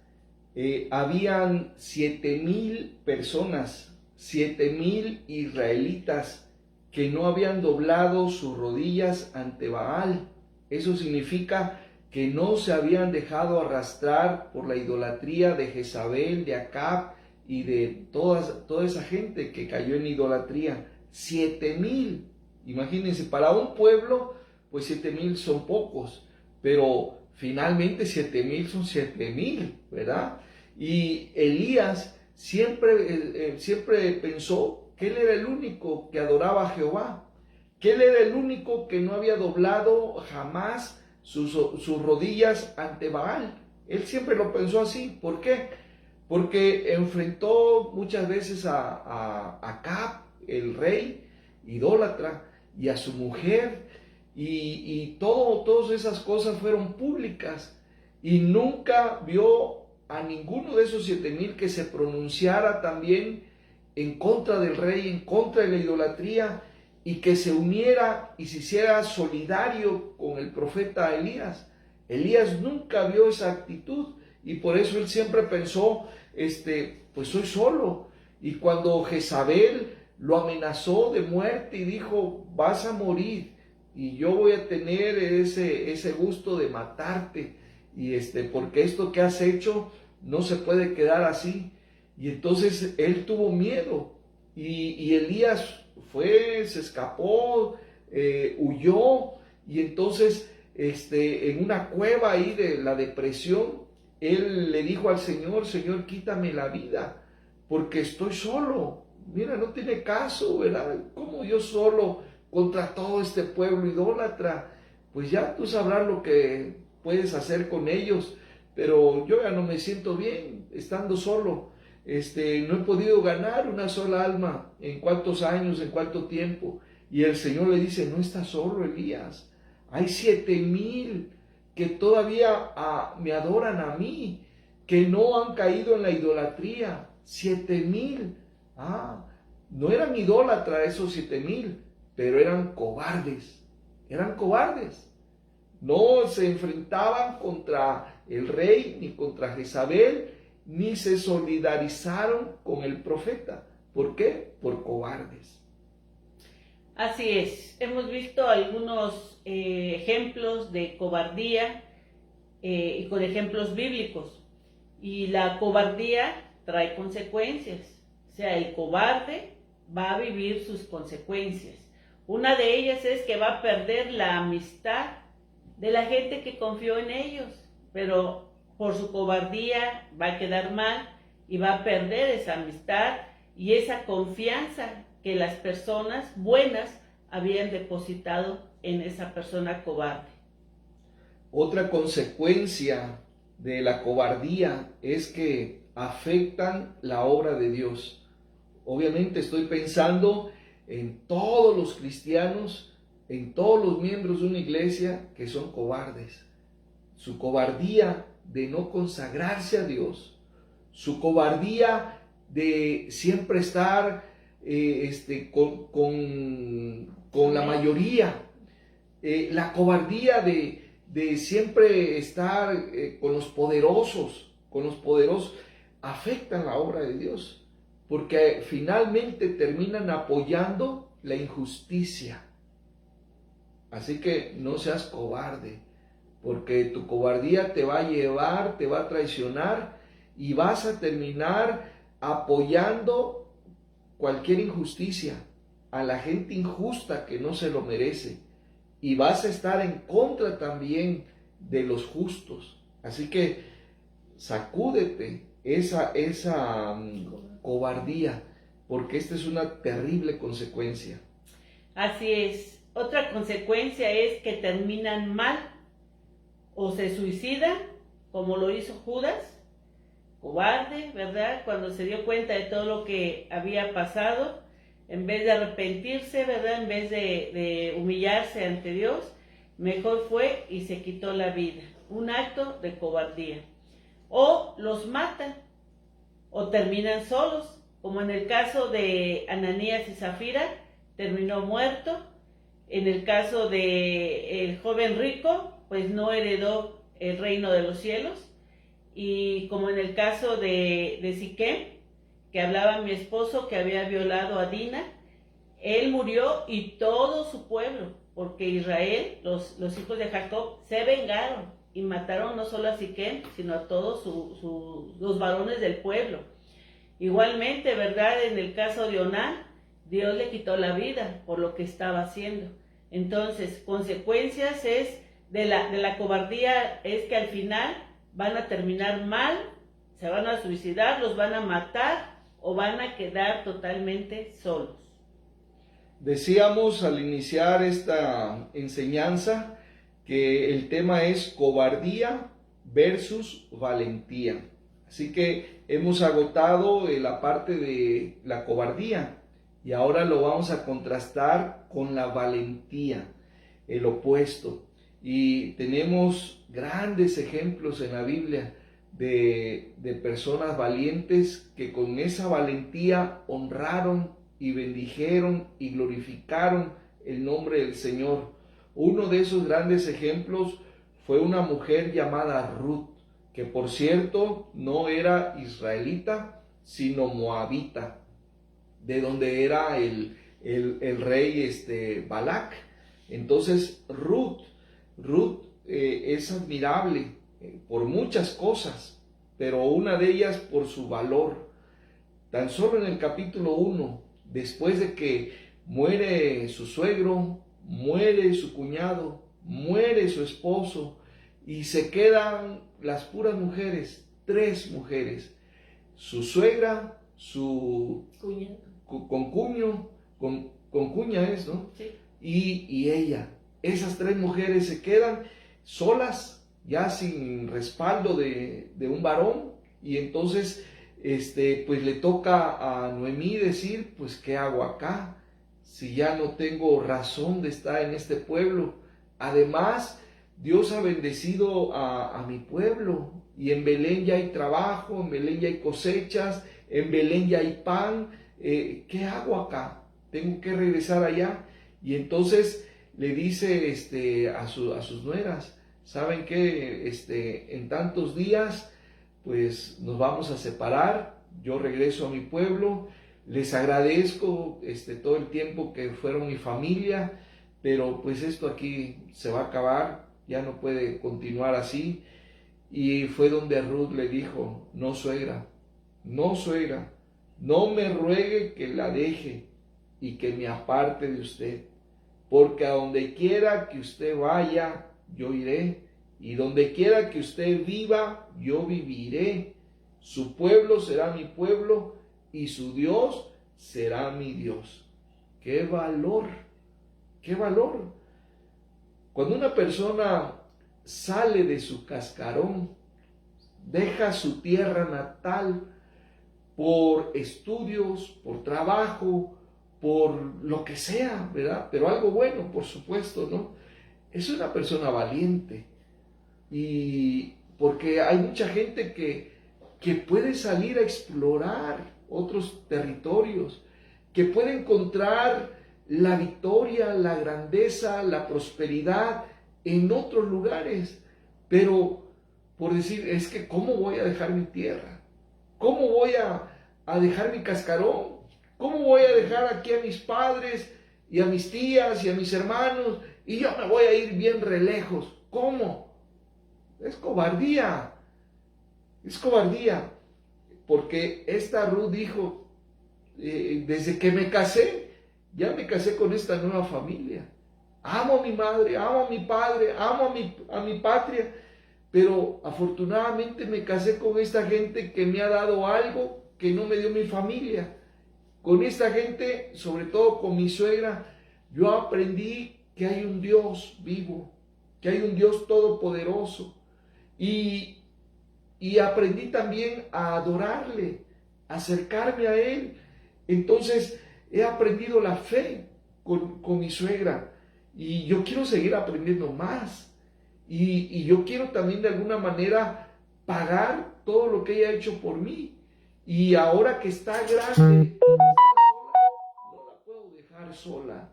habían 7,000 personas, 7,000 israelitas que no habían doblado sus rodillas ante Baal. Eso significa que no se habían dejado arrastrar por la idolatría de Jezabel, de Acab y de toda esa gente que cayó en idolatría. 7,000, imagínense, para un pueblo, pues 7,000 son pocos, pero finalmente 7,000 son 7,000, ¿verdad? Y Elías siempre pensó que él era el único que adoraba a Jehová, que él era el único que no había doblado jamás sus rodillas ante Baal. Él siempre lo pensó así. ¿Por qué? Porque enfrentó muchas veces a Acab, el rey idólatra, y a su mujer, y todas esas cosas fueron públicas, y nunca vio a ninguno de esos 7,000 que se pronunciara también en contra del rey, en contra de la idolatría, y que se uniera y se hiciera solidario con el profeta Elías. Elías nunca vio esa actitud, y por eso él siempre pensó, pues soy solo. Y cuando Jezabel lo amenazó de muerte y dijo, vas a morir, y yo voy a tener ese gusto de matarte, y porque esto que has hecho no se puede quedar así. Y entonces él tuvo miedo, y Elías se escapó, huyó, y entonces en una cueva ahí de la depresión, él le dijo al Señor, Señor, quítame la vida, porque estoy solo. Mira, no tiene caso, ¿verdad? ¿Cómo yo solo contra todo este pueblo idólatra? Pues ya tú sabrás lo que puedes hacer con ellos, pero yo ya no me siento bien estando solo. No he podido ganar una sola alma en cuántos años, en cuánto tiempo. Y el Señor le dice, no estás solo, Elías. Hay 7,000 que todavía me adoran a mí, que no han caído en la idolatría. 7,000. No eran idólatras esos 7,000, pero eran cobardes. Eran cobardes. No se enfrentaban contra el rey ni contra Jezabel, ni se solidarizaron con el profeta. ¿Por qué? Por cobardes. Así es. Hemos visto algunos ejemplos de cobardía y con ejemplos bíblicos. Y la cobardía trae consecuencias. O sea, el cobarde va a vivir sus consecuencias. Una de ellas es que va a perder la amistad de la gente que confió en ellos, pero por su cobardía va a quedar mal y va a perder esa amistad y esa confianza que las personas buenas habían depositado en esa persona cobarde. Otra consecuencia de la cobardía es que afectan la obra de Dios. Obviamente estoy pensando en todos los cristianos, en todos los miembros de una iglesia que son cobardes. Su cobardía de no consagrarse a Dios, su cobardía de siempre estar con la mayoría, la cobardía de siempre estar con los poderosos, afectan la obra de Dios, porque finalmente terminan apoyando la injusticia. Así que no seas cobarde, porque tu cobardía te va a llevar, te va a traicionar y vas a terminar apoyando cualquier injusticia, a la gente injusta que no se lo merece, y vas a estar en contra también de los justos. Así que sacúdete esa cobardía, porque esta es una terrible consecuencia. Así es. Otra consecuencia es que terminan mal o se suicidan, como lo hizo Judas, cobarde, ¿verdad? Cuando se dio cuenta de todo lo que había pasado, en vez de arrepentirse, ¿verdad? En vez de humillarse ante Dios, mejor fue y se quitó la vida. Un acto de cobardía. O los matan, o terminan solos, como en el caso de Ananías y Zafira, terminó muerto. En el caso de el joven rico, pues no heredó el reino de los cielos. Y como en el caso de Siquem, que hablaba mi esposo que había violado a Dina, él murió y todo su pueblo, porque Israel, los hijos de Jacob, se vengaron y mataron no solo a Siquem, sino a todos los varones del pueblo. Igualmente, ¿verdad? En el caso de Onán, Dios le quitó la vida por lo que estaba haciendo. Entonces, consecuencias de la cobardía es que al final van a terminar mal, se van a suicidar, los van a matar o van a quedar totalmente solos. Decíamos al iniciar esta enseñanza que el tema es cobardía versus valentía. Así que hemos agotado la parte de la cobardía y ahora lo vamos a contrastar con la valentía. el opuesto. Y tenemos grandes ejemplos en la Biblia de personas valientes que con esa valentía honraron y bendijeron y glorificaron el nombre del Señor. Uno de esos grandes ejemplos fue una mujer llamada Ruth, que por cierto no era israelita, sino moabita, de donde era el rey Balac. Entonces Ruth es admirable por muchas cosas, pero una de ellas por su valor. Tan solo en el capítulo 1, después de que muere su suegro, muere su cuñado, muere su esposo, y se quedan las puras mujeres, 3 mujeres, su suegra, su concuña es, ¿no? Sí. Y ella. Esas 3 mujeres se quedan solas, ya sin respaldo de un varón, y entonces pues le toca a Noemí decir, pues ¿qué hago acá? Si ya no tengo razón de estar en este pueblo. Además, Dios ha bendecido a mi pueblo, y en Belén ya hay trabajo, en Belén ya hay cosechas, en Belén ya hay pan. ¿Qué hago acá? Tengo que regresar allá. Y entonces le dice a sus nueras, ¿saben qué? En tantos días, pues nos vamos a separar, yo regreso a mi pueblo, les agradezco todo el tiempo que fueron mi familia, pero pues esto aquí se va a acabar, ya no puede continuar así. Y fue donde Ruth le dijo, no suegra, no me ruegue que la deje y que me aparte de usted, porque a donde quiera que usted vaya, yo iré, y donde quiera que usted viva, yo viviré. Su pueblo será mi pueblo, y su Dios será mi Dios. ¡Qué valor! ¡Qué valor! Cuando una persona sale de su cascarón, deja su tierra natal por estudios, por trabajo, por lo que sea, ¿verdad? Pero algo bueno, por supuesto, ¿no? Es una persona valiente. Y porque hay mucha gente que puede salir a explorar otros territorios, que puede encontrar la victoria, la grandeza, la prosperidad en otros lugares, pero por decir, es que ¿cómo voy a dejar mi tierra? ¿Cómo voy a dejar mi cascarón? ¿Cómo voy a dejar aquí a mis padres y a mis tías y a mis hermanos y yo me voy a ir bien re lejos? ¿Cómo? Es cobardía, porque esta Ruth dijo, desde que me casé, ya me casé con esta nueva familia. Amo a mi madre, amo a mi padre, amo a mi patria, pero afortunadamente me casé con esta gente que me ha dado algo que no me dio mi familia. Con esta gente, sobre todo con mi suegra, yo aprendí que hay un Dios vivo, que hay un Dios todopoderoso, y aprendí también a adorarle, a acercarme a Él. Entonces he aprendido la fe con mi suegra, y yo quiero seguir aprendiendo más, y yo quiero también de alguna manera pagar todo lo que ella ha hecho por mí. Y ahora que está grande, no la puedo dejar sola.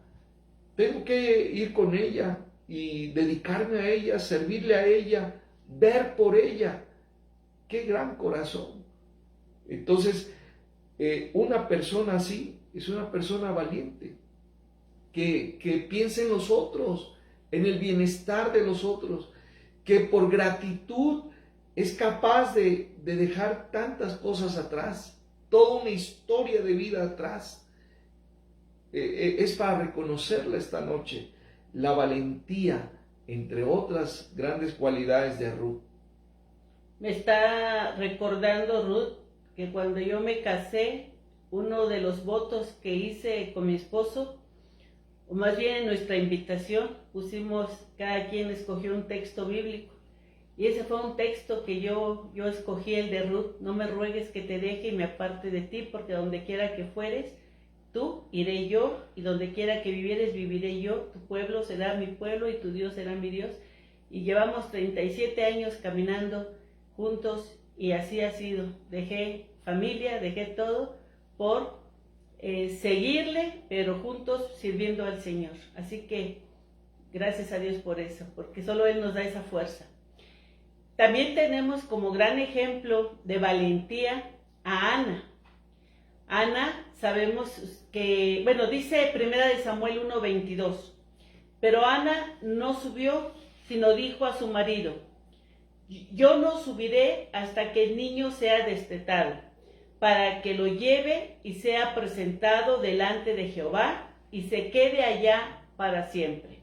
Tengo que ir con ella y dedicarme a ella, servirle a ella, ver por ella. ¡Qué gran corazón! Entonces, una persona así es una persona valiente, que piensa en los otros, en el bienestar de los otros, que por gratitud es capaz de dejar tantas cosas atrás, toda una historia de vida atrás. Es para reconocerla esta noche, la valentía, entre otras grandes cualidades de Ruth. Me está recordando, Ruth, que cuando yo me casé, uno de los votos que hice con mi esposo, o más bien en nuestra invitación, pusimos, cada quien escogió un texto bíblico. Y ese fue un texto que yo escogí, el de Ruth: no me ruegues que te deje y me aparte de ti, porque donde quiera que fueres, tú iré yo, y donde quiera que vivieres viviré yo, tu pueblo será mi pueblo y tu Dios será mi Dios. Y llevamos 37 años caminando juntos y así ha sido. Dejé familia, dejé todo por seguirle, pero juntos sirviendo al Señor. Así que gracias a Dios por eso, porque solo Él nos da esa fuerza. También tenemos como gran ejemplo de valentía a Ana. Ana, sabemos que, bueno, dice 1 Samuel 1:22, pero Ana no subió, sino dijo a su marido: yo no subiré hasta que el niño sea destetado, para que lo lleve y sea presentado delante de Jehová y se quede allá para siempre.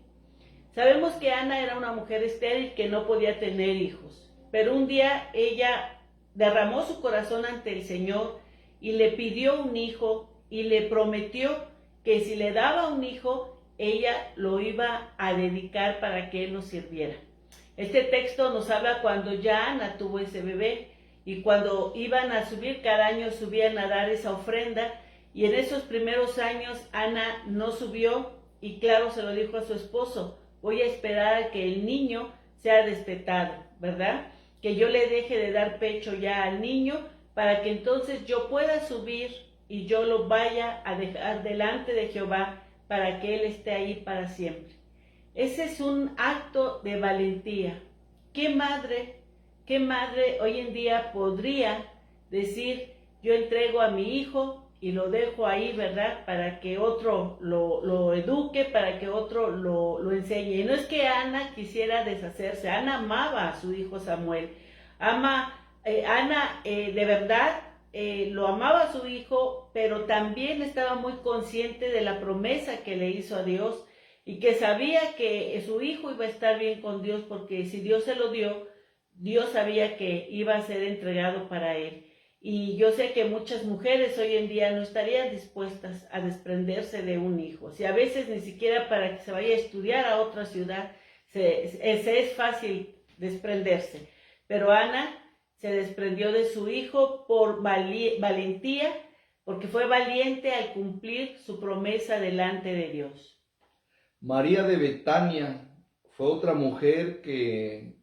Sabemos que Ana era una mujer estéril que no podía tener hijos, pero un día ella derramó su corazón ante el Señor y le pidió un hijo y le prometió que si le daba un hijo, ella lo iba a dedicar para que él nos sirviera. Este texto nos habla cuando ya Ana tuvo ese bebé y cuando iban a subir, cada año subían a dar esa ofrenda, y en esos primeros años Ana no subió y claro se lo dijo a su esposo: voy a esperar a que el niño sea destetado, ¿verdad? Que yo le deje de dar pecho ya al niño para que entonces yo pueda subir y yo lo vaya a dejar delante de Jehová para que Él esté ahí para siempre. Ese es un acto de valentía. ¿Qué madre hoy en día podría decir: yo entrego a mi hijo y lo dejo ahí, ¿verdad? Para que otro lo eduque, para que otro lo enseñe? Y no es que Ana quisiera deshacerse, Ana amaba a su hijo Samuel. Ana de verdad lo amaba a su hijo, pero también estaba muy consciente de la promesa que le hizo a Dios y que sabía que su hijo iba a estar bien con Dios, porque si Dios se lo dio, Dios sabía que iba a ser entregado para él. Y yo sé que muchas mujeres hoy en día no estarían dispuestas a desprenderse de un hijo. Si a veces ni siquiera para que se vaya a estudiar a otra ciudad es fácil desprenderse. Pero Ana se desprendió de su hijo por valentía, porque fue valiente al cumplir su promesa delante de Dios. María de Betania fue otra mujer que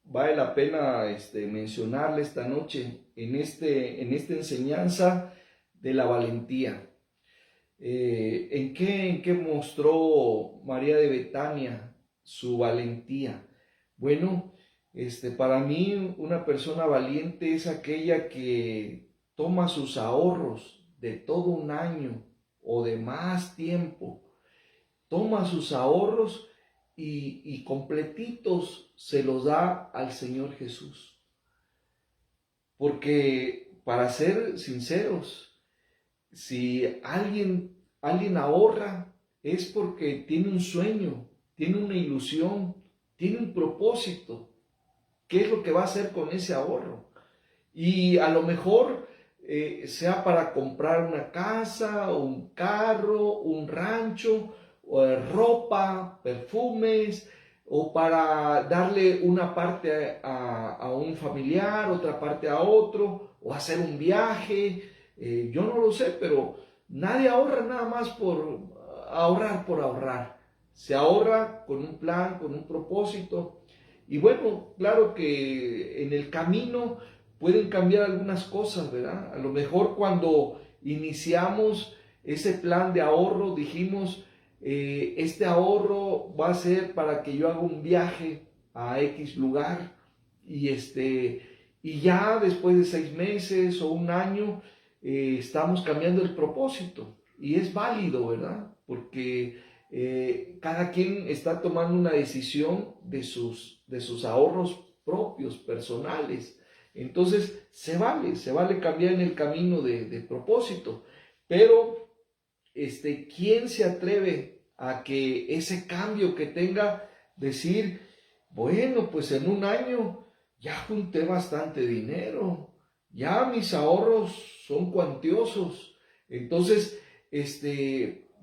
vale la pena mencionarle esta noche en esta enseñanza de la valentía. ¿En qué mostró María de Betania su valentía? Bueno, para mí una persona valiente es aquella que toma sus ahorros de todo un año o de más tiempo, toma sus ahorros y completitos se los da al Señor Jesús. Porque, para ser sinceros, si alguien ahorra es porque tiene un sueño, tiene una ilusión, tiene un propósito. ¿Qué es lo que va a hacer con ese ahorro? Y a lo mejor sea para comprar una casa, un carro, un rancho, ropa, perfumes, o para darle una parte a un familiar, otra parte a otro, o hacer un viaje. Yo no lo sé, pero nadie ahorra nada más por ahorrar. Se ahorra con un plan, con un propósito. Y bueno, claro que en el camino pueden cambiar algunas cosas, ¿verdad? A lo mejor cuando iniciamos ese plan de ahorro dijimos: este ahorro va a ser para que yo haga un viaje a X lugar, y ya después de 6 meses o un año estamos cambiando el propósito, y es válido, ¿verdad? Porque cada quien está tomando una decisión de sus ahorros propios, personales. Entonces se vale cambiar en el camino de propósito, pero ¿quién se atreve a que ese cambio que tenga, decir: bueno, pues en un año ya junté bastante dinero, ya mis ahorros son cuantiosos? Entonces,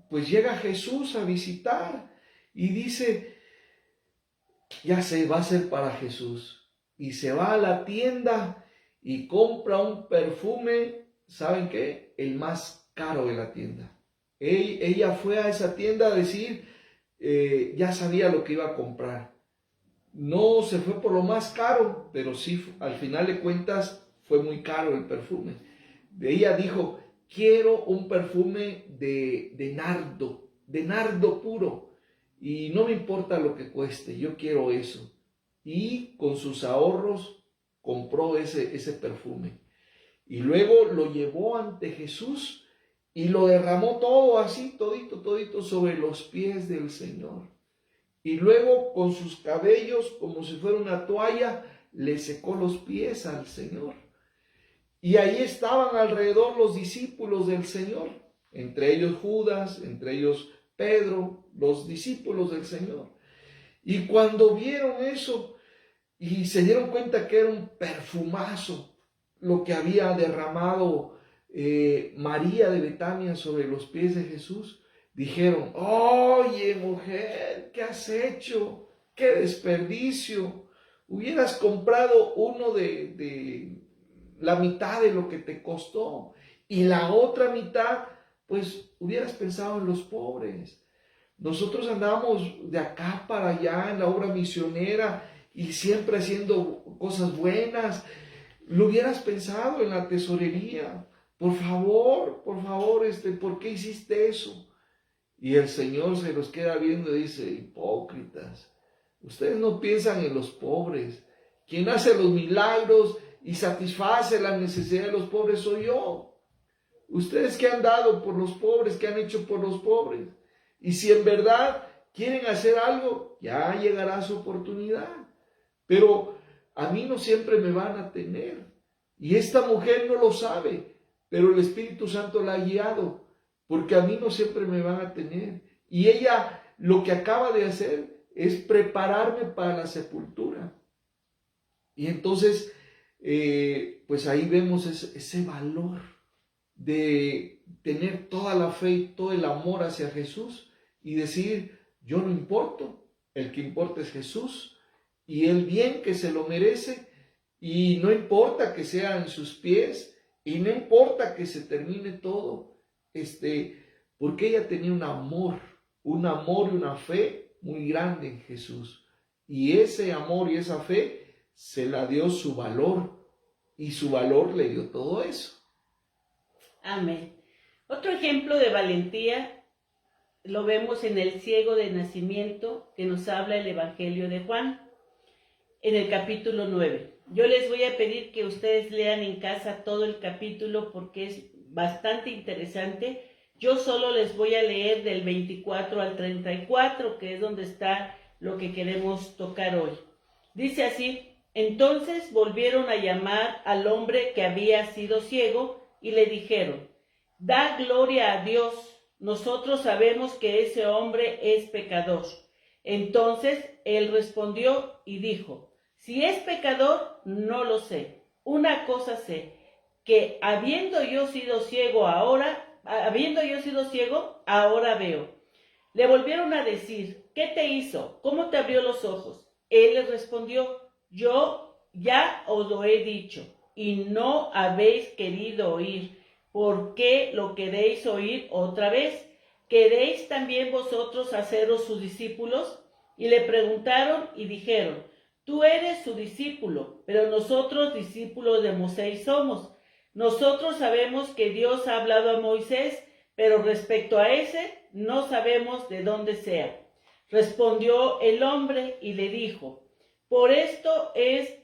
pues llega Jesús a visitar y dice: ya sé, va a ser para Jesús. Y se va a la tienda y compra un perfume, ¿saben qué? El más caro de la tienda. Ella fue a esa tienda a decir, ya sabía lo que iba a comprar. No se fue por lo más caro, pero sí, al final de cuentas, fue muy caro el perfume. Ella dijo, quiero un perfume de nardo puro, y no me importa lo que cueste, yo quiero eso. Y con sus ahorros compró ese perfume. Y luego lo llevó ante Jesús y lo derramó todo así, todito sobre los pies del Señor. Y luego con sus cabellos, como si fuera una toalla, le secó los pies al Señor. Y ahí estaban alrededor los discípulos del Señor, entre ellos Judas, entre ellos Pedro, los discípulos del Señor. Y cuando vieron eso y se dieron cuenta que era un perfumazo lo que había derramado María de Betania sobre los pies de Jesús, dijeron, oye mujer, ¿qué has hecho? ¡Qué desperdicio! Hubieras comprado uno de la mitad de lo que te costó, y la otra mitad, pues hubieras pensado en los pobres. Nosotros andamos de acá para allá en la obra misionera y siempre haciendo cosas buenas. Lo hubieras pensado en la tesorería. Por favor, ¿por qué hiciste eso? Y el Señor se los queda viendo y dice, hipócritas, ustedes no piensan en los pobres. Quien hace los milagros y satisface la necesidad de los pobres soy yo. Ustedes que han dado por los pobres, que han hecho por los pobres. Y si en verdad quieren hacer algo, ya llegará su oportunidad. Pero a mí no siempre me van a tener. Y esta mujer no lo sabe, pero el Espíritu Santo la ha guiado, porque a mí no siempre me van a tener. Y ella lo que acaba de hacer es prepararme para la sepultura. Y entonces, pues ahí vemos ese valor de tener toda la fe y todo el amor hacia Jesús y decir, yo no importo, el que importa es Jesús y Él bien que se lo merece, y no importa que sea en sus pies y no importa que se termine todo, porque ella tenía un amor y una fe muy grande en Jesús, y ese amor y esa fe se la dio su valor, y su valor le dio todo eso. Amén. Otro ejemplo de valentía lo vemos en el ciego de nacimiento que nos habla el Evangelio de Juan, en el capítulo 9. Yo les voy a pedir que ustedes lean en casa todo el capítulo porque es bastante interesante. Yo solo les voy a leer del 24 al 34, que es donde está lo que queremos tocar hoy. Dice así: entonces volvieron a llamar al hombre que había sido ciego y le dijeron, da gloria a Dios, nosotros sabemos que ese hombre es pecador. Entonces él respondió y dijo, si es pecador, no lo sé. Una cosa sé, que habiendo yo sido ciego, ahora veo. Le volvieron a decir, ¿qué te hizo? ¿Cómo te abrió los ojos? Él les respondió, yo ya os lo he dicho, y no habéis querido oír. ¿Por qué lo queréis oír otra vez? ¿Queréis también vosotros haceros sus discípulos? Y le preguntaron y dijeron, tú eres su discípulo, pero nosotros discípulos de Moisés somos. Nosotros sabemos que Dios ha hablado a Moisés, pero respecto a ese, no sabemos de dónde sea. Respondió el hombre y le dijo, por esto es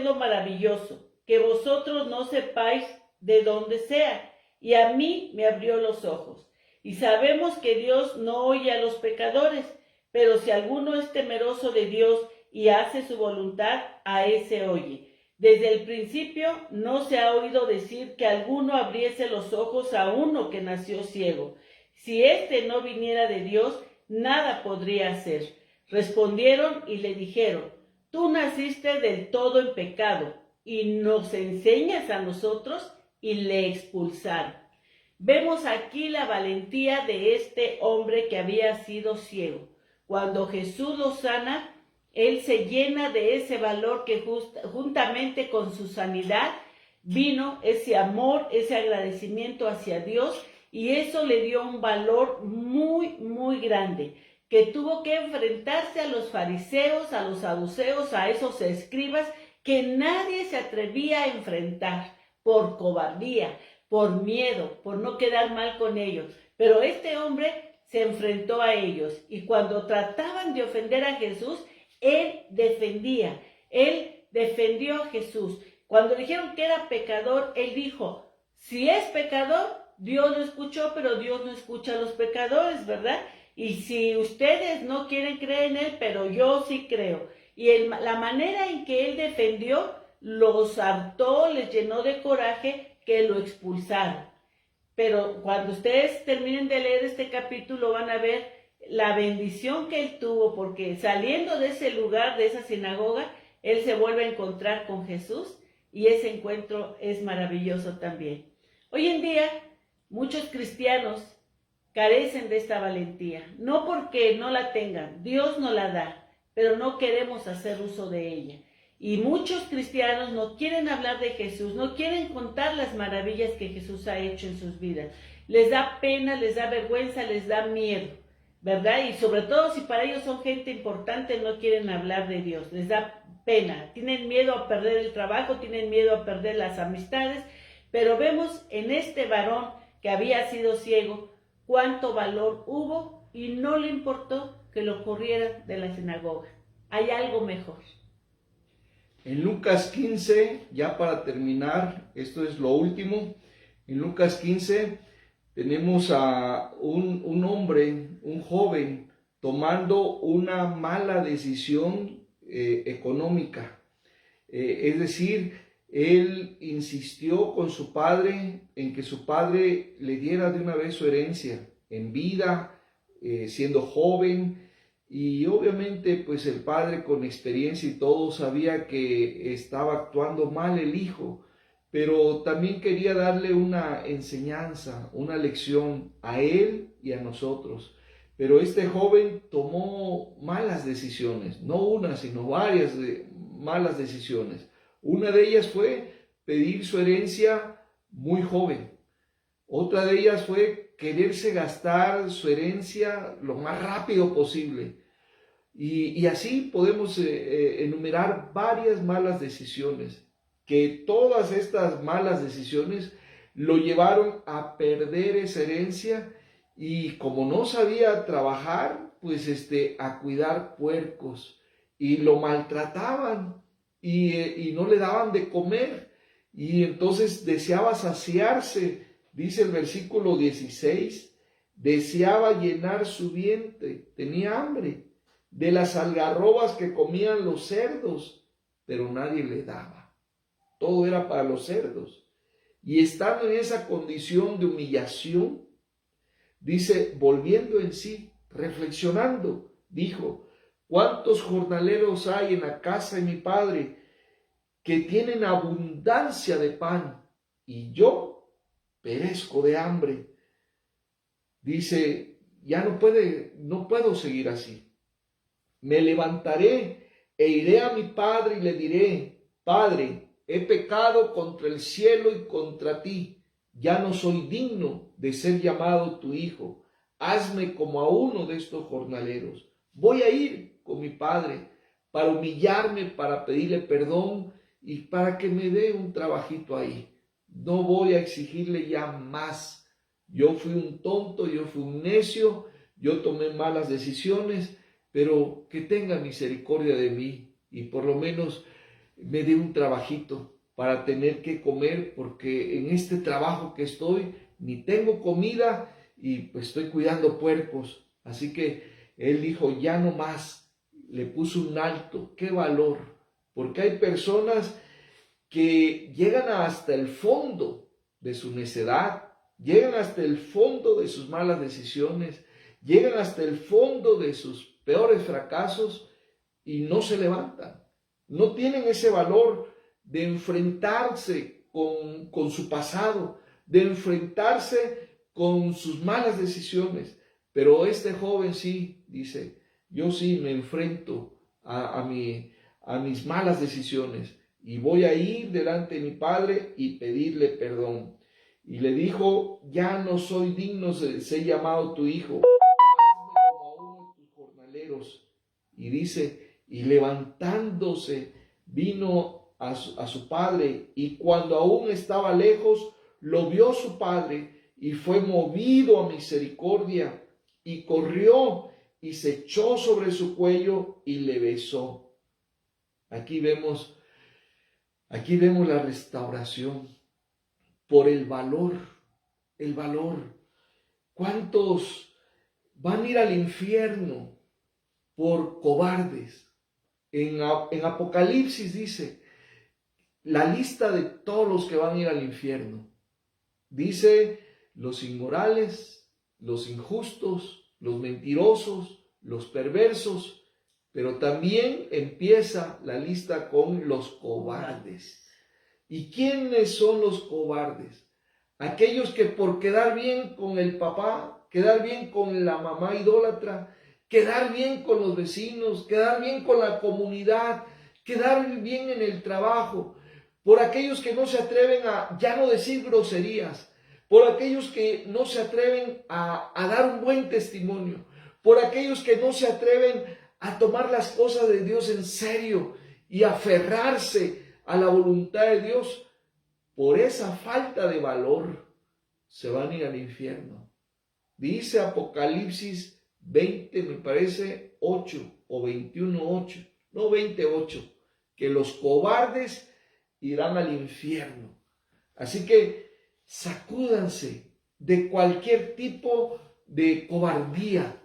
lo maravilloso, que vosotros no sepáis de dónde sea, y a mí me abrió los ojos. Y sabemos que Dios no oye a los pecadores, pero si alguno es temeroso de Dios y hace su voluntad, a ese oye. Desde el principio no se ha oído decir que alguno abriese los ojos a uno que nació ciego. Si éste no viniera de Dios, nada podría hacer. Respondieron y le dijeron, tú naciste del todo en pecado, y nos enseñas a nosotros, y le expulsaron. Vemos aquí la valentía de este hombre que había sido ciego. Cuando Jesús lo sana, él se llena de ese valor que juntamente con su sanidad vino ese amor, ese agradecimiento hacia Dios, y eso le dio un valor muy, muy grande, que tuvo que enfrentarse a los fariseos, a los saduceos, a esos escribas que nadie se atrevía a enfrentar por cobardía, por miedo, por no quedar mal con ellos. Pero este hombre se enfrentó a ellos y cuando trataban de ofender a Jesús, él defendió a Jesús. Cuando dijeron que era pecador, él dijo, si es pecador, Dios lo escuchó, pero Dios no escucha a los pecadores, ¿verdad? Y si ustedes no quieren creer en él, pero yo sí creo. Y la manera en que él defendió, los hartó, les llenó de coraje, que lo expulsaron. Pero cuando ustedes terminen de leer este capítulo van a ver la bendición que él tuvo, porque saliendo de ese lugar, de esa sinagoga, él se vuelve a encontrar con Jesús y ese encuentro es maravilloso también. Hoy en día, muchos cristianos carecen de esta valentía, no porque no la tengan, Dios no la da, pero no queremos hacer uso de ella. Y muchos cristianos no quieren hablar de Jesús, no quieren contar las maravillas que Jesús ha hecho en sus vidas. Les da pena, les da vergüenza, les da miedo, ¿verdad? Y sobre todo si para ellos son gente importante, no quieren hablar de Dios, les da pena. Tienen miedo a perder el trabajo, tienen miedo a perder las amistades, pero vemos en este varón que había sido ciego, cuánto valor hubo y no le importó que lo corrieran de la sinagoga. Hay algo mejor. En Lucas 15, ya para terminar, esto es lo último, en Lucas 15 tenemos a un hombre, un joven, tomando una mala decisión económica. Es decir, él insistió con su padre en que su padre le diera de una vez su herencia en vida, siendo joven. Y obviamente pues el padre con experiencia y todo sabía que estaba actuando mal el hijo, pero también quería darle una enseñanza, una lección a él y a nosotros. Pero este joven tomó malas decisiones, no una, sino varias malas decisiones. Una de ellas fue pedir su herencia muy joven. Otra de ellas fue quererse gastar su herencia lo más rápido posible. Y así podemos enumerar varias malas decisiones, que todas estas malas decisiones lo llevaron a perder esa herencia y como no sabía trabajar, pues a cuidar puercos y lo maltrataban y no le daban de comer y entonces deseaba saciarse, dice el versículo 16, deseaba llenar su vientre, tenía hambre de las algarrobas que comían los cerdos, pero nadie le daba. Todo era para los cerdos. Y estando en esa condición de humillación, dice, volviendo en sí, reflexionando, dijo, ¿cuántos jornaleros hay en la casa de mi padre que tienen abundancia de pan y yo perezco de hambre? Dice, ya no puedo seguir así. Me levantaré e iré a mi padre y le diré, Padre, he pecado contra el cielo y contra ti. Ya no soy digno de ser llamado tu hijo. Hazme como a uno de estos jornaleros. Voy a ir con mi padre para humillarme, para pedirle perdón y para que me dé un trabajito ahí. No voy a exigirle ya más. Yo fui un tonto, yo fui un necio, yo tomé malas decisiones, pero que tenga misericordia de mí y por lo menos me dé un trabajito para tener que comer, porque en este trabajo que estoy ni tengo comida y pues estoy cuidando puercos. Así que él dijo, ya no más, le puso un alto. ¡Qué valor! Porque hay personas que llegan hasta el fondo de su necedad, llegan hasta el fondo de sus malas decisiones, llegan hasta el fondo de sus peores fracasos y no se levantan. No tienen ese valor de enfrentarse con su pasado, de enfrentarse con sus malas decisiones. Pero este joven sí, dice, yo sí me enfrento a mis malas decisiones y voy a ir delante de mi padre y pedirle perdón. y le dijo: ya no soy digno de ser llamado tu hijo, hazme como a uno de tus jornaleros. Y dice, y levantándose vino a su padre, y cuando aún estaba lejos, lo vio su padre, y fue movido a misericordia, y corrió, y se echó sobre su cuello, y le besó. Aquí vemos la restauración por el valor. ¿Cuántos van a ir al infierno por cobardes? En Apocalipsis dice la lista de todos los que van a ir al infierno. Dice los inmorales, los injustos, los mentirosos, los perversos, pero también empieza la lista con los cobardes. ¿Y quiénes son los cobardes? Aquellos que por quedar bien con el papá, quedar bien con la mamá idólatra, quedar bien con los vecinos, quedar bien con la comunidad, quedar bien en el trabajo, por aquellos que no se atreven a ya no decir groserías, por aquellos que no se atreven a dar un buen testimonio, por aquellos que no se atreven a tomar las cosas de Dios en serio y aferrarse a la voluntad de Dios. Por esa falta de valor se van a ir al infierno. Dice Apocalipsis 20, me parece 8 o 21:8, no 28, que los cobardes irán al infierno. Así que sacúdanse de cualquier tipo de cobardía.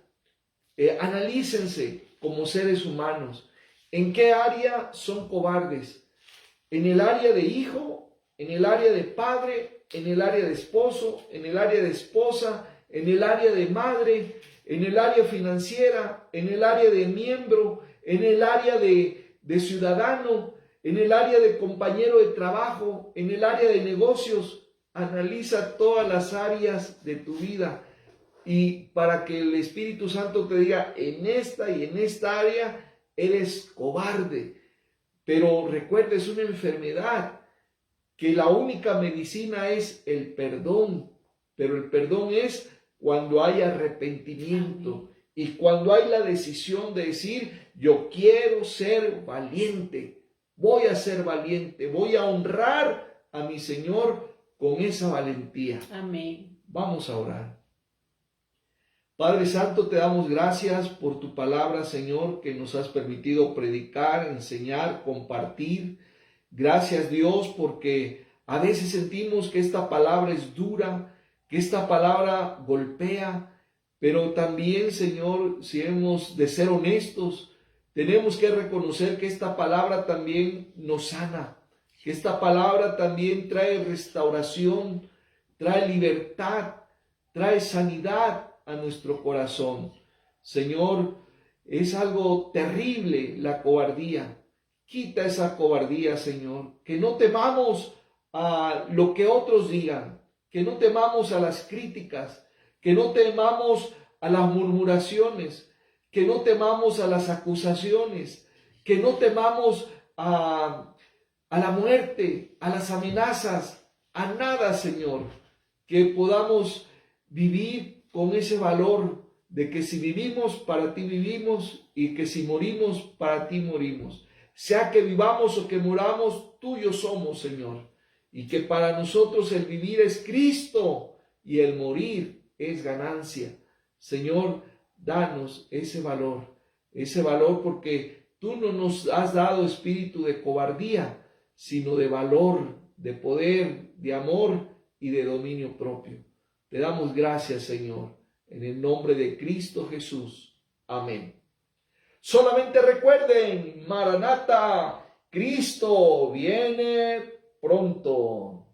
Analícense como seres humanos. ¿En qué área son cobardes? ¿En el área de hijo? ¿En el área de padre? ¿En el área de esposo? ¿En el área de esposa? ¿En el área de madre? ¿En el área financiera? ¿En el área de miembro? ¿En el área de ciudadano? ¿En el área de compañero de trabajo? ¿En el área de negocios? Analiza todas las áreas de tu vida, y para que el Espíritu Santo te diga: en esta y en esta área eres cobarde. Pero recuerda, es una enfermedad que la única medicina es el perdón, pero el perdón es cuando hay arrepentimiento y cuando hay la decisión de decir: yo quiero ser valiente, voy a ser valiente, voy a honrar a mi Señor con esa valentía. Amén. Vamos a orar. Padre Santo, te damos gracias por tu palabra, Señor, que nos has permitido predicar, enseñar, compartir. Gracias, Dios, porque a veces sentimos que esta palabra es dura, que esta palabra golpea, pero también, Señor, si hemos de ser honestos, tenemos que reconocer que esta palabra también nos sana, que esta palabra también trae restauración, trae libertad, trae sanidad a nuestro corazón. Señor, es algo terrible la cobardía. Quita esa cobardía, Señor. Que no temamos a lo que otros digan, que no temamos a las críticas, que no temamos a las murmuraciones, que no temamos a las acusaciones, que no temamos a la muerte, a las amenazas, a nada, Señor. Que podamos vivir con ese valor de que si vivimos, para ti vivimos, y que si morimos, para ti morimos. Sea que vivamos o que muramos, tuyos somos, Señor. Y que para nosotros el vivir es Cristo y el morir es ganancia. Señor, danos ese valor porque tú no nos has dado espíritu de cobardía, sino de valor, de poder, de amor y de dominio propio. Te damos gracias, Señor, en el nombre de Cristo Jesús. Amén. Solamente recuerden, Maranata, Cristo viene pronto.